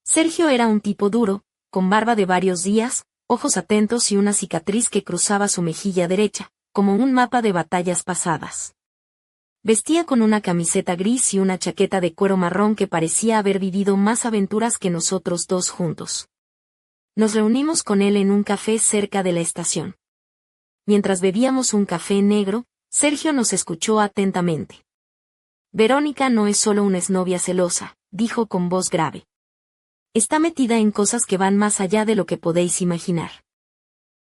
Sergio era un tipo duro, con barba de varios días, ojos atentos y una cicatriz que cruzaba su mejilla derecha, como un mapa de batallas pasadas. Vestía con una camiseta gris y una chaqueta de cuero marrón que parecía haber vivido más aventuras que nosotros dos juntos. Nos reunimos con él en un café cerca de la estación. Mientras bebíamos un café negro, Sergio nos escuchó atentamente. Verónica no es solo una exnovia celosa, dijo con voz grave. Está metida en cosas que van más allá de lo que podéis imaginar.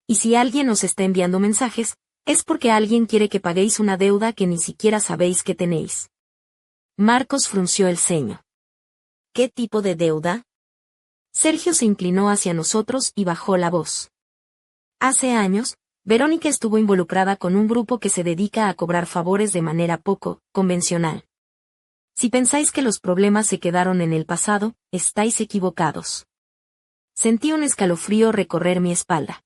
Y si alguien os está enviando mensajes, es porque alguien quiere que paguéis una deuda que ni siquiera sabéis que tenéis. Marcos frunció el ceño. ¿Qué tipo de deuda? Sergio se inclinó hacia nosotros y bajó la voz. Hace años, Verónica estuvo involucrada con un grupo que se dedica a cobrar favores de manera poco convencional. Si pensáis que los problemas se quedaron en el pasado, estáis equivocados. Sentí un escalofrío recorrer mi espalda.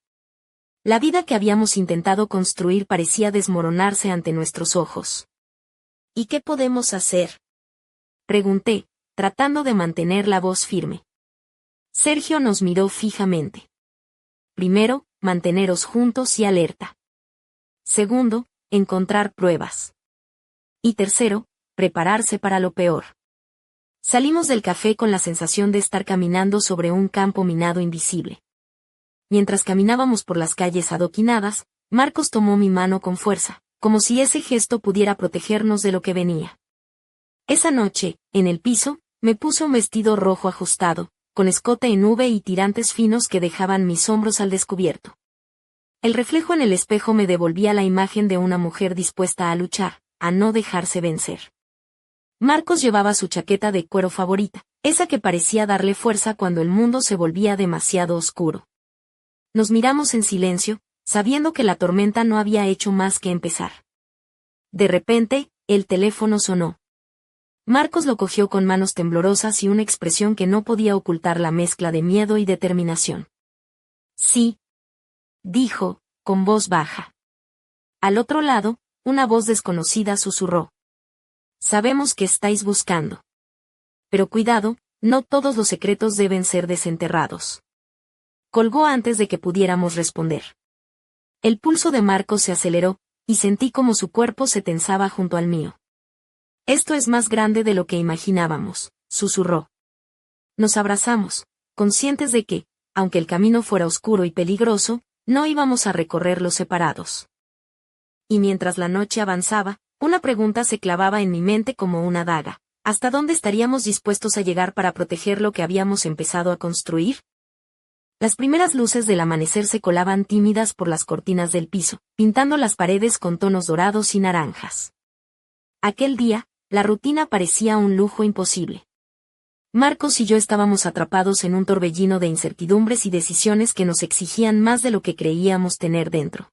La vida que habíamos intentado construir parecía desmoronarse ante nuestros ojos. ¿Y qué podemos hacer? Pregunté, tratando de mantener la voz firme. Sergio nos miró fijamente. Primero, manteneros juntos y alerta. Segundo, encontrar pruebas. Y tercero, prepararse para lo peor. Salimos del café con la sensación de estar caminando sobre un campo minado invisible. Mientras caminábamos por las calles adoquinadas, Marcos tomó mi mano con fuerza, como si ese gesto pudiera protegernos de lo que venía. Esa noche, en el piso, me puso un vestido rojo ajustado, con escote en V y tirantes finos que dejaban mis hombros al descubierto. El reflejo en el espejo me devolvía la imagen de una mujer dispuesta a luchar, a no dejarse vencer. Marcos llevaba su chaqueta de cuero favorita, esa que parecía darle fuerza cuando el mundo se volvía demasiado oscuro. Nos miramos en silencio, sabiendo que la tormenta no había hecho más que empezar. De repente, el teléfono sonó. Marcos lo cogió con manos temblorosas y una expresión que no podía ocultar la mezcla de miedo y determinación. Sí, dijo, con voz baja. Al otro lado, una voz desconocida susurró. Sabemos que estáis buscando. Pero cuidado, no todos los secretos deben ser desenterrados. Colgó antes de que pudiéramos responder. El pulso de Marcos se aceleró, y sentí como su cuerpo se tensaba junto al mío. Esto es más grande de lo que imaginábamos, susurró. Nos abrazamos, conscientes de que, aunque el camino fuera oscuro y peligroso, no íbamos a recorrerlo separados. Y mientras la noche avanzaba, una pregunta se clavaba en mi mente como una daga. ¿Hasta dónde estaríamos dispuestos a llegar para proteger lo que habíamos empezado a construir? Las primeras luces del amanecer se colaban tímidas por las cortinas del piso, pintando las paredes con tonos dorados y naranjas. Aquel día, la rutina parecía un lujo imposible. Marcos y yo estábamos atrapados en un torbellino de incertidumbres y decisiones que nos exigían más de lo que creíamos tener dentro.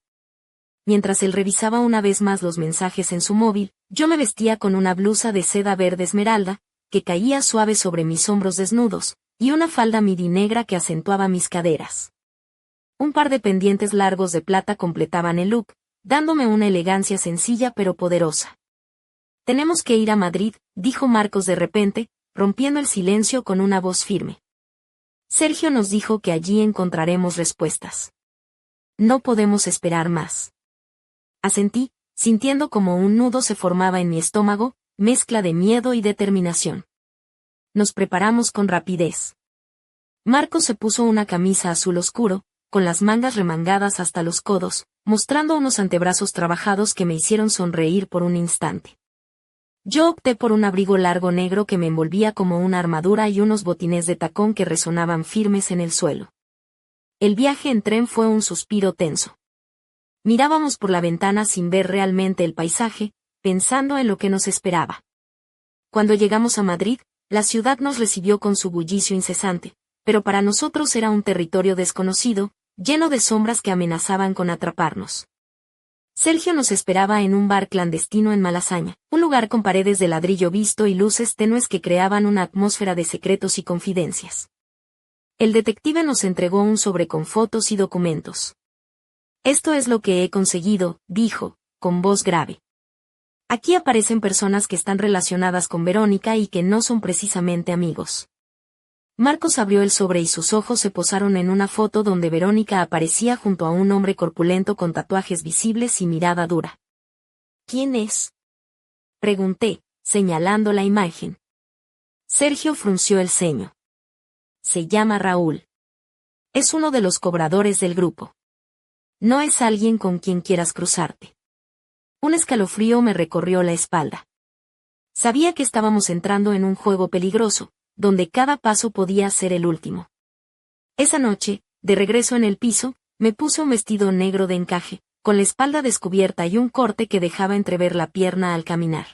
Mientras él revisaba una vez más los mensajes en su móvil, yo me vestía con una blusa de seda verde esmeralda, que caía suave sobre mis hombros desnudos, y una falda midi negra que acentuaba mis caderas. Un par de pendientes largos de plata completaban el look, dándome una elegancia sencilla pero poderosa. Tenemos que ir a Madrid, dijo Marcos de repente, rompiendo el silencio con una voz firme. Sergio nos dijo que allí encontraremos respuestas. No podemos esperar más. Asentí, sintiendo como un nudo se formaba en mi estómago, mezcla de miedo y determinación. Nos preparamos con rapidez. Marcos se puso una camisa azul oscuro, con las mangas remangadas hasta los codos, mostrando unos antebrazos trabajados que me hicieron sonreír por un instante. Yo opté por un abrigo largo negro que me envolvía como una armadura y unos botines de tacón que resonaban firmes en el suelo. El viaje en tren fue un suspiro tenso. Mirábamos por la ventana sin ver realmente el paisaje, pensando en lo que nos esperaba. Cuando llegamos a Madrid, la ciudad nos recibió con su bullicio incesante, pero para nosotros era un territorio desconocido, lleno de sombras que amenazaban con atraparnos. Sergio nos esperaba en un bar clandestino en Malasaña, un lugar con paredes de ladrillo visto y luces tenues que creaban una atmósfera de secretos y confidencias. El detective nos entregó un sobre con fotos y documentos. «Esto es lo que he conseguido», dijo, con voz grave. «Aquí aparecen personas que están relacionadas con Verónica y que no son precisamente amigos». Marcos abrió el sobre y sus ojos se posaron en una foto donde Verónica aparecía junto a un hombre corpulento con tatuajes visibles y mirada dura. «¿Quién es?», pregunté, señalando la imagen. Sergio frunció el ceño. «Se llama Raúl. Es uno de los cobradores del grupo. No es alguien con quien quieras cruzarte». Un escalofrío me recorrió la espalda. Sabía que estábamos entrando en un juego peligroso, donde cada paso podía ser el último. Esa noche, de regreso en el piso, me puse un vestido negro de encaje, con la espalda descubierta y un corte que dejaba entrever la pierna al caminar.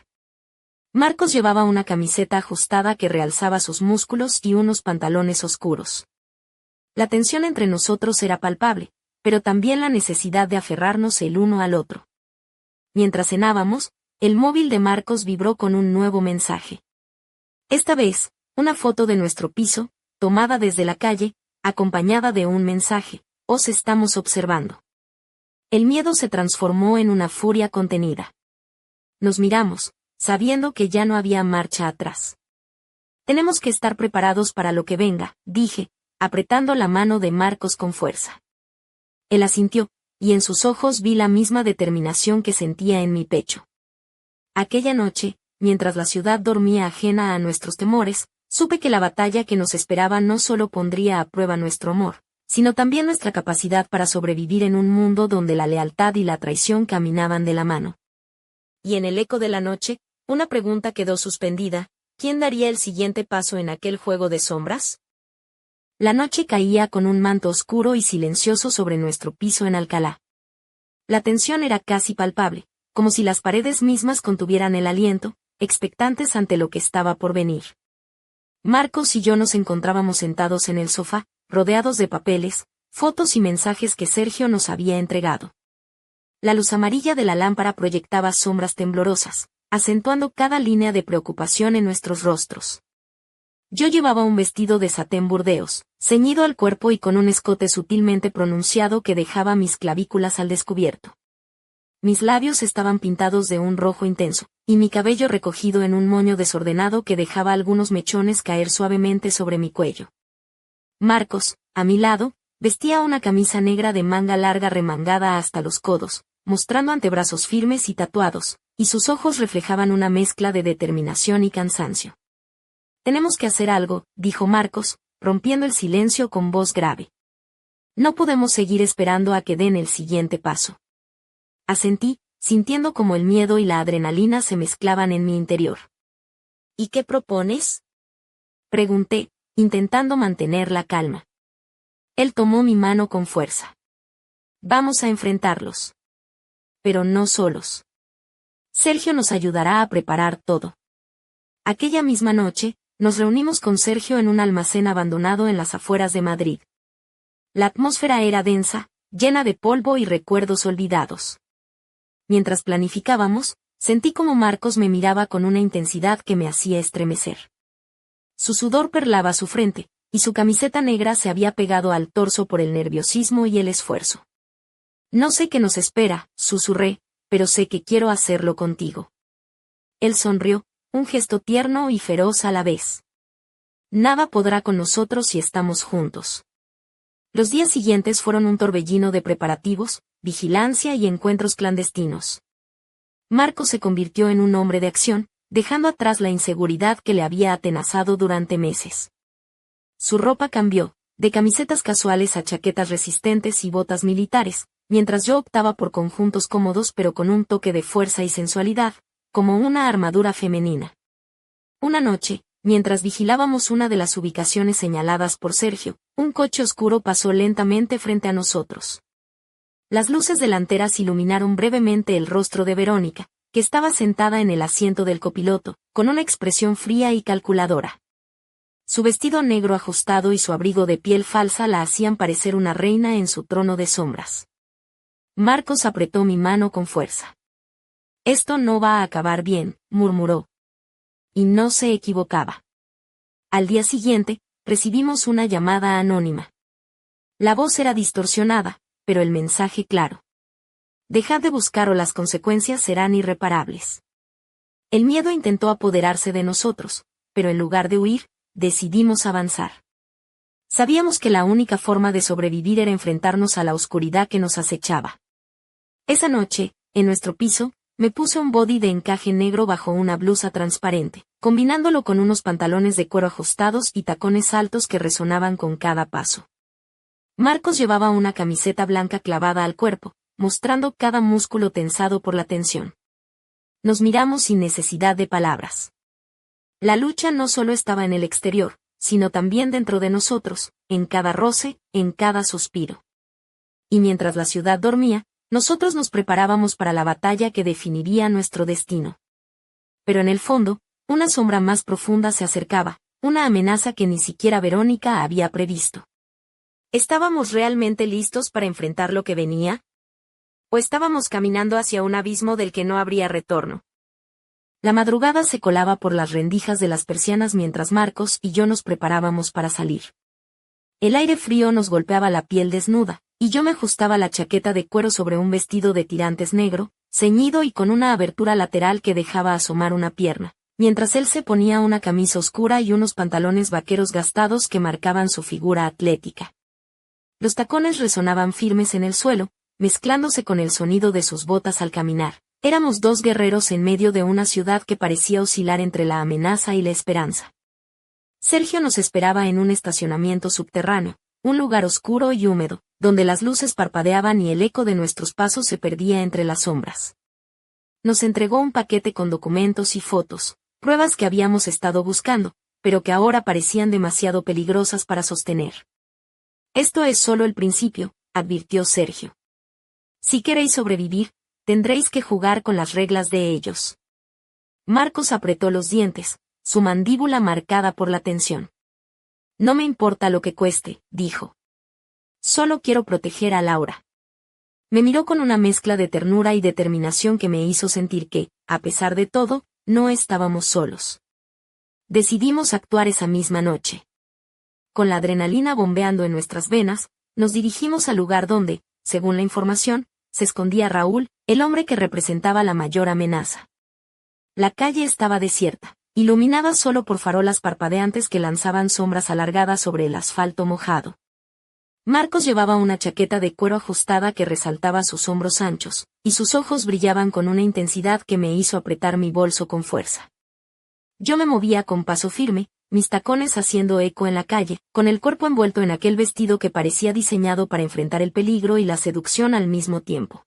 Marcos llevaba una camiseta ajustada que realzaba sus músculos y unos pantalones oscuros. La tensión entre nosotros era palpable, pero también la necesidad de aferrarnos el uno al otro. Mientras cenábamos, el móvil de Marcos vibró con un nuevo mensaje. Esta vez, una foto de nuestro piso, tomada desde la calle, acompañada de un mensaje: «Os estamos observando». El miedo se transformó en una furia contenida. Nos miramos, sabiendo que ya no había marcha atrás. «Tenemos que estar preparados para lo que venga», dije, apretando la mano de Marcos con fuerza. Él asintió, y en sus ojos vi la misma determinación que sentía en mi pecho. Aquella noche, mientras la ciudad dormía ajena a nuestros temores, supe que la batalla que nos esperaba no solo pondría a prueba nuestro amor, sino también nuestra capacidad para sobrevivir en un mundo donde la lealtad y la traición caminaban de la mano. Y en el eco de la noche, una pregunta quedó suspendida: ¿quién daría el siguiente paso en aquel juego de sombras? La noche caía con un manto oscuro y silencioso sobre nuestro piso en Alcalá. La tensión era casi palpable, como si las paredes mismas contuvieran el aliento, expectantes ante lo que estaba por venir. Marcos y yo nos encontrábamos sentados en el sofá, rodeados de papeles, fotos y mensajes que Sergio nos había entregado. La luz amarilla de la lámpara proyectaba sombras temblorosas, acentuando cada línea de preocupación en nuestros rostros. Yo llevaba un vestido de satén burdeos, ceñido al cuerpo y con un escote sutilmente pronunciado que dejaba mis clavículas al descubierto. Mis labios estaban pintados de un rojo intenso, y mi cabello recogido en un moño desordenado que dejaba algunos mechones caer suavemente sobre mi cuello. Marcos, a mi lado, vestía una camisa negra de manga larga remangada hasta los codos, mostrando antebrazos firmes y tatuados, y sus ojos reflejaban una mezcla de determinación y cansancio. «Tenemos que hacer algo», dijo Marcos, rompiendo el silencio con voz grave. «No podemos seguir esperando a que den el siguiente paso». Asentí, sintiendo como el miedo y la adrenalina se mezclaban en mi interior. «¿Y qué propones?», pregunté, intentando mantener la calma. Él tomó mi mano con fuerza. «Vamos a enfrentarlos. Pero no solos. Sergio nos ayudará a preparar todo». Aquella misma noche, nos reunimos con Sergio en un almacén abandonado en las afueras de Madrid. La atmósfera era densa, llena de polvo y recuerdos olvidados. Mientras planificábamos, sentí como Marcos me miraba con una intensidad que me hacía estremecer. Su sudor perlaba su frente, y su camiseta negra se había pegado al torso por el nerviosismo y el esfuerzo. «No sé qué nos espera», susurré, «pero sé que quiero hacerlo contigo». Él sonrió, un gesto tierno y feroz a la vez. «Nada podrá con nosotros si estamos juntos». Los días siguientes fueron un torbellino de preparativos, vigilancia y encuentros clandestinos. Marcos se convirtió en un hombre de acción, dejando atrás la inseguridad que le había atenazado durante meses. Su ropa cambió, de camisetas casuales a chaquetas resistentes y botas militares, mientras yo optaba por conjuntos cómodos pero con un toque de fuerza y sensualidad, como una armadura femenina. Una noche, mientras vigilábamos una de las ubicaciones señaladas por Sergio, un coche oscuro pasó lentamente frente a nosotros. Las luces delanteras iluminaron brevemente el rostro de Verónica, que estaba sentada en el asiento del copiloto, con una expresión fría y calculadora. Su vestido negro ajustado y su abrigo de piel falsa la hacían parecer una reina en su trono de sombras. Marcos apretó mi mano con fuerza. «Esto no va a acabar bien», murmuró. Y no se equivocaba. Al día siguiente, recibimos una llamada anónima. La voz era distorsionada, pero el mensaje claro. Dejad de buscar o las consecuencias serán irreparables. El miedo intentó apoderarse de nosotros, pero en lugar de huir, decidimos avanzar. Sabíamos que la única forma de sobrevivir era enfrentarnos a la oscuridad que nos acechaba. Esa noche, en nuestro piso, me puse un body de encaje negro bajo una blusa transparente, combinándolo con unos pantalones de cuero ajustados y tacones altos que resonaban con cada paso. Marcos llevaba una camiseta blanca clavada al cuerpo, mostrando cada músculo tensado por la tensión. Nos miramos sin necesidad de palabras. La lucha no solo estaba en el exterior, sino también dentro de nosotros, en cada roce, en cada suspiro. Y mientras la ciudad dormía, nosotros nos preparábamos para la batalla que definiría nuestro destino. Pero en el fondo, una sombra más profunda se acercaba, una amenaza que ni siquiera Verónica había previsto. ¿Estábamos realmente listos para enfrentar lo que venía? ¿O estábamos caminando hacia un abismo del que no habría retorno? La madrugada se colaba por las rendijas de las persianas mientras Marcos y yo nos preparábamos para salir. El aire frío nos golpeaba la piel desnuda, y yo me ajustaba la chaqueta de cuero sobre un vestido de tirantes negro, ceñido y con una abertura lateral que dejaba asomar una pierna, mientras él se ponía una camisa oscura y unos pantalones vaqueros gastados que marcaban su figura atlética. Los tacones resonaban firmes en el suelo, mezclándose con el sonido de sus botas al caminar. Éramos dos guerreros en medio de una ciudad que parecía oscilar entre la amenaza y la esperanza. Sergio nos esperaba en un estacionamiento subterráneo, un lugar oscuro y húmedo, donde las luces parpadeaban y el eco de nuestros pasos se perdía entre las sombras. Nos entregó un paquete con documentos y fotos, pruebas que habíamos estado buscando, pero que ahora parecían demasiado peligrosas para sostener. «Esto es solo el principio», advirtió Sergio. «Si queréis sobrevivir, tendréis que jugar con las reglas de ellos». Marcos apretó los dientes, su mandíbula marcada por la tensión. «No me importa lo que cueste», dijo. «Solo quiero proteger a Laura». Me miró con una mezcla de ternura y determinación que me hizo sentir que, a pesar de todo, no estábamos solos. Decidimos actuar esa misma noche. Con la adrenalina bombeando en nuestras venas, nos dirigimos al lugar donde, según la información, se escondía Raúl, el hombre que representaba la mayor amenaza. La calle estaba desierta, iluminada solo por farolas parpadeantes que lanzaban sombras alargadas sobre el asfalto mojado. Marcos llevaba una chaqueta de cuero ajustada que resaltaba sus hombros anchos, y sus ojos brillaban con una intensidad que me hizo apretar mi bolso con fuerza. Yo me movía con paso firme, mis tacones haciendo eco en la calle, con el cuerpo envuelto en aquel vestido que parecía diseñado para enfrentar el peligro y la seducción al mismo tiempo.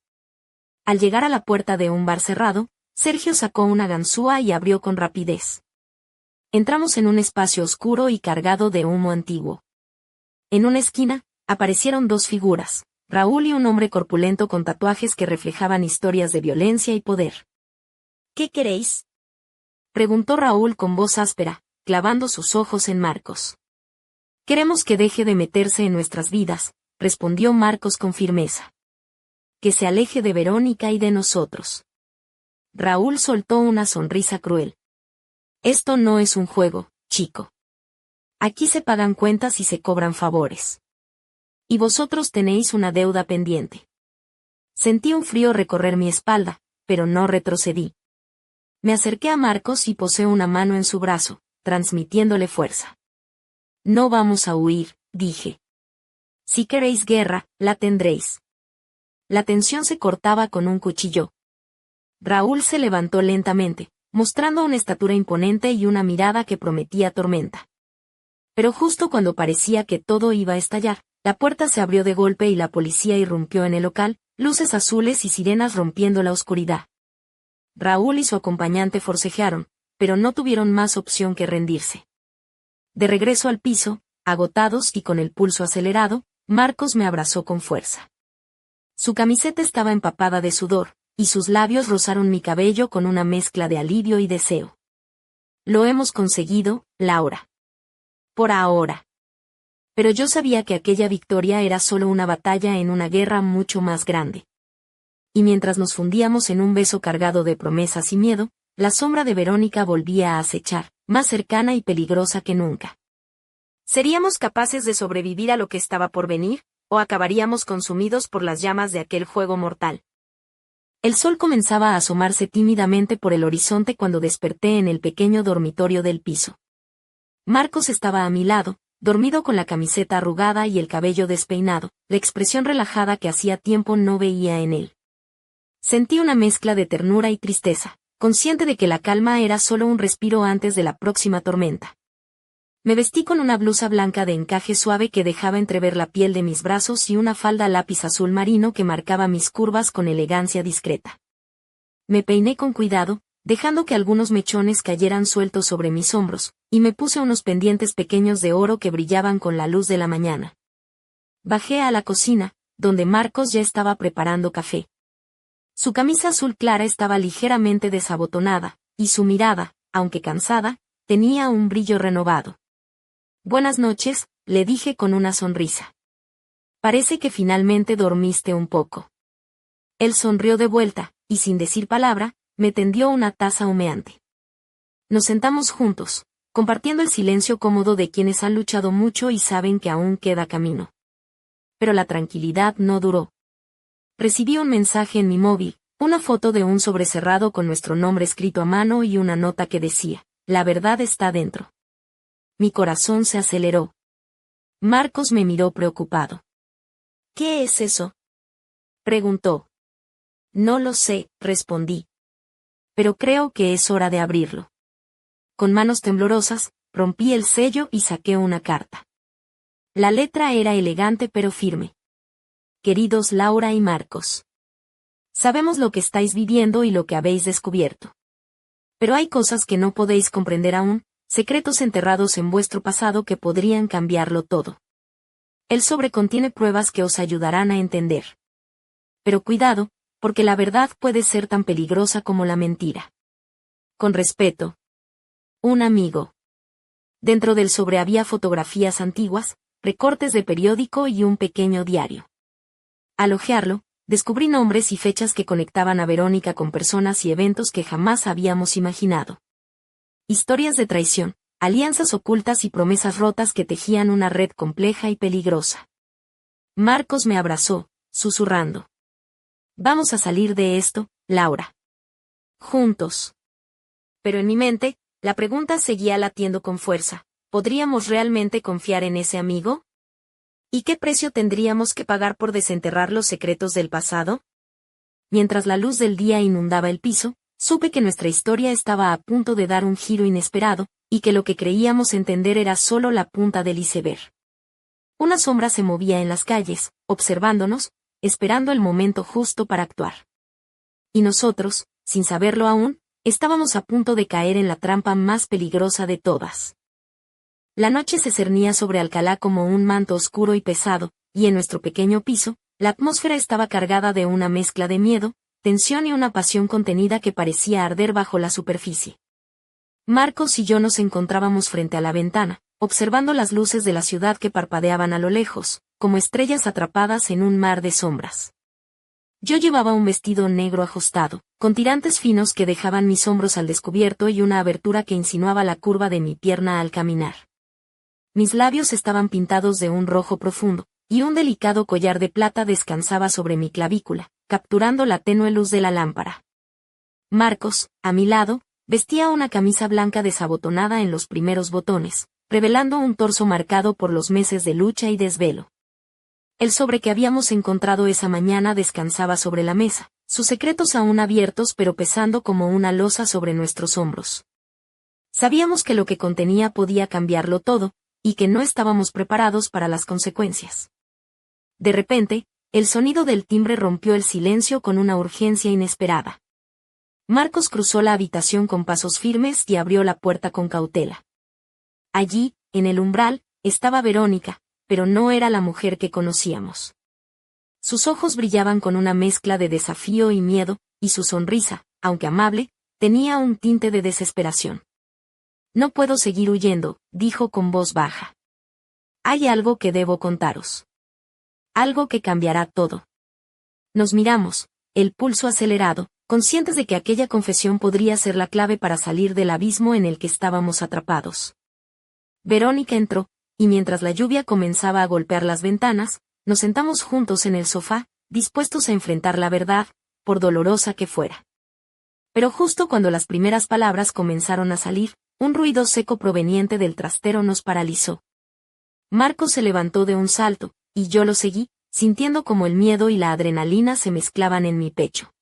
Al llegar a la puerta de un bar cerrado, Sergio sacó una ganzúa y abrió con rapidez. Entramos en un espacio oscuro y cargado de humo antiguo. En una esquina, aparecieron dos figuras, Raúl y un hombre corpulento con tatuajes que reflejaban historias de violencia y poder. «¿Qué queréis?», preguntó Raúl con voz áspera, clavando sus ojos en Marcos. «Queremos que deje de meterse en nuestras vidas», respondió Marcos con firmeza. «Que se aleje de Verónica y de nosotros». Raúl soltó una sonrisa cruel. «Esto no es un juego, chico. Aquí se pagan cuentas y se cobran favores. Y vosotros tenéis una deuda pendiente». Sentí un frío recorrer mi espalda, pero no retrocedí. Me acerqué a Marcos y posé una mano en su brazo, transmitiéndole fuerza. «No vamos a huir», dije. «Si queréis guerra, la tendréis». La tensión se cortaba con un cuchillo. Raúl se levantó lentamente, mostrando una estatura imponente y una mirada que prometía tormenta. Pero justo cuando parecía que todo iba a estallar, la puerta se abrió de golpe y la policía irrumpió en el local, luces azules y sirenas rompiendo la oscuridad. Raúl y su acompañante forcejearon, pero no tuvieron más opción que rendirse. De regreso al piso, agotados y con el pulso acelerado, Marcos me abrazó con fuerza. Su camiseta estaba empapada de sudor, y sus labios rozaron mi cabello con una mezcla de alivio y deseo. Lo hemos conseguido, Laura. Por ahora. Pero yo sabía que aquella victoria era solo una batalla en una guerra mucho más grande. Y mientras nos fundíamos en un beso cargado de promesas y miedo, la sombra de Verónica volvía a acechar, más cercana y peligrosa que nunca. ¿Seríamos capaces de sobrevivir a lo que estaba por venir, o acabaríamos consumidos por las llamas de aquel fuego mortal? El sol comenzaba a asomarse tímidamente por el horizonte cuando desperté en el pequeño dormitorio del piso. Marcos estaba a mi lado, dormido con la camiseta arrugada y el cabello despeinado, la expresión relajada que hacía tiempo no veía en él. Sentí una mezcla de ternura y tristeza, consciente de que la calma era solo un respiro antes de la próxima tormenta. Me vestí con una blusa blanca de encaje suave que dejaba entrever la piel de mis brazos y una falda lápiz azul marino que marcaba mis curvas con elegancia discreta. Me peiné con cuidado, dejando que algunos mechones cayeran sueltos sobre mis hombros, y me puse unos pendientes pequeños de oro que brillaban con la luz de la mañana. Bajé a la cocina, donde Marcos ya estaba preparando café. Su camisa azul clara estaba ligeramente desabotonada, y su mirada, aunque cansada, tenía un brillo renovado. «Buenas noches», le dije con una sonrisa. «Parece que finalmente dormiste un poco». Él sonrió de vuelta, y sin decir palabra, me tendió una taza humeante. Nos sentamos juntos, compartiendo el silencio cómodo de quienes han luchado mucho y saben que aún queda camino. Pero la tranquilidad no duró. Recibí un mensaje en mi móvil, una foto de un sobre cerrado con nuestro nombre escrito a mano y una nota que decía: «La verdad está dentro». Mi corazón se aceleró. Marcos me miró preocupado. «¿Qué es eso?», preguntó. «No lo sé», respondí. «Pero creo que es hora de abrirlo». Con manos temblorosas, rompí el sello y saqué una carta. La letra era elegante pero firme. «Queridos Laura y Marcos. Sabemos lo que estáis viviendo y lo que habéis descubierto. Pero hay cosas que no podéis comprender aún, secretos enterrados en vuestro pasado que podrían cambiarlo todo. El sobre contiene pruebas que os ayudarán a entender. Pero cuidado, porque la verdad puede ser tan peligrosa como la mentira. Con respeto. Un amigo». Dentro del sobre había fotografías antiguas, recortes de periódico y un pequeño diario. Al hojearlo, descubrí nombres y fechas que conectaban a Verónica con personas y eventos que jamás habíamos imaginado. Historias de traición, alianzas ocultas y promesas rotas que tejían una red compleja y peligrosa. Marcos me abrazó, susurrando: «Vamos a salir de esto, Laura. Juntos». Pero en mi mente, la pregunta seguía latiendo con fuerza: ¿podríamos realmente confiar en ese amigo? ¿Y qué precio tendríamos que pagar por desenterrar los secretos del pasado? Mientras la luz del día inundaba el piso, supe que nuestra historia estaba a punto de dar un giro inesperado, y que lo que creíamos entender era solo la punta del iceberg. Una sombra se movía en las calles, observándonos, esperando el momento justo para actuar. Y nosotros, sin saberlo aún, estábamos a punto de caer en la trampa más peligrosa de todas. La noche se cernía sobre Alcalá como un manto oscuro y pesado, y en nuestro pequeño piso, la atmósfera estaba cargada de una mezcla de miedo, tensión y una pasión contenida que parecía arder bajo la superficie. Marcos y yo nos encontrábamos frente a la ventana, observando las luces de la ciudad que parpadeaban a lo lejos, como estrellas atrapadas en un mar de sombras. Yo llevaba un vestido negro ajustado, con tirantes finos que dejaban mis hombros al descubierto y una abertura que insinuaba la curva de mi pierna al caminar. Mis labios estaban pintados de un rojo profundo, y un delicado collar de plata descansaba sobre mi clavícula, capturando la tenue luz de la lámpara. Marcos, a mi lado, vestía una camisa blanca desabotonada en los primeros botones, revelando un torso marcado por los meses de lucha y desvelo. El sobre que habíamos encontrado esa mañana descansaba sobre la mesa, sus secretos aún abiertos pero pesando como una losa sobre nuestros hombros. Sabíamos que lo que contenía podía cambiarlo todo, y que no estábamos preparados para las consecuencias. De repente, el sonido del timbre rompió el silencio con una urgencia inesperada. Marcos cruzó la habitación con pasos firmes y abrió la puerta con cautela. Allí, en el umbral, estaba Verónica, pero no era la mujer que conocíamos. Sus ojos brillaban con una mezcla de desafío y miedo, y su sonrisa, aunque amable, tenía un tinte de desesperación. «No puedo seguir huyendo», dijo con voz baja. «Hay algo que debo contaros. Algo que cambiará todo». Nos miramos, el pulso acelerado, conscientes de que aquella confesión podría ser la clave para salir del abismo en el que estábamos atrapados. Verónica entró, y mientras la lluvia comenzaba a golpear las ventanas, nos sentamos juntos en el sofá, dispuestos a enfrentar la verdad, por dolorosa que fuera. Pero justo cuando las primeras palabras comenzaron a salir, un ruido seco proveniente del trastero nos paralizó. Marcos se levantó de un salto, y yo lo seguí, sintiendo como el miedo y la adrenalina se mezclaban en mi pecho.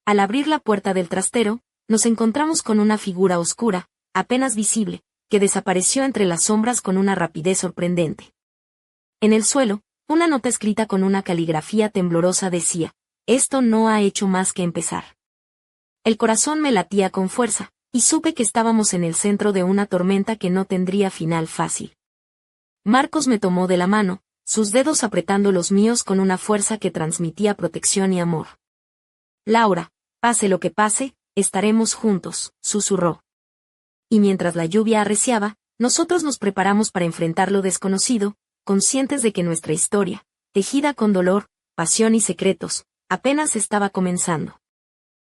Al abrir la puerta del trastero, nos encontramos con una figura oscura, apenas visible, que desapareció entre las sombras con una rapidez sorprendente. En el suelo, una nota escrita con una caligrafía temblorosa decía: «Esto no ha hecho más que empezar». El corazón me latía con fuerza, y supe que estábamos en el centro de una tormenta que no tendría final fácil. Marcos me tomó de la mano, sus dedos apretando los míos con una fuerza que transmitía protección y amor. «Laura, pase lo que pase, estaremos juntos», susurró. Y mientras la lluvia arreciaba, nosotros nos preparamos para enfrentar lo desconocido, conscientes de que nuestra historia, tejida con dolor, pasión y secretos, apenas estaba comenzando.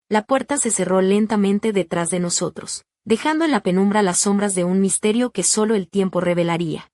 La puerta se cerró lentamente detrás de nosotros, dejando en la penumbra las sombras de un misterio que solo el tiempo revelaría.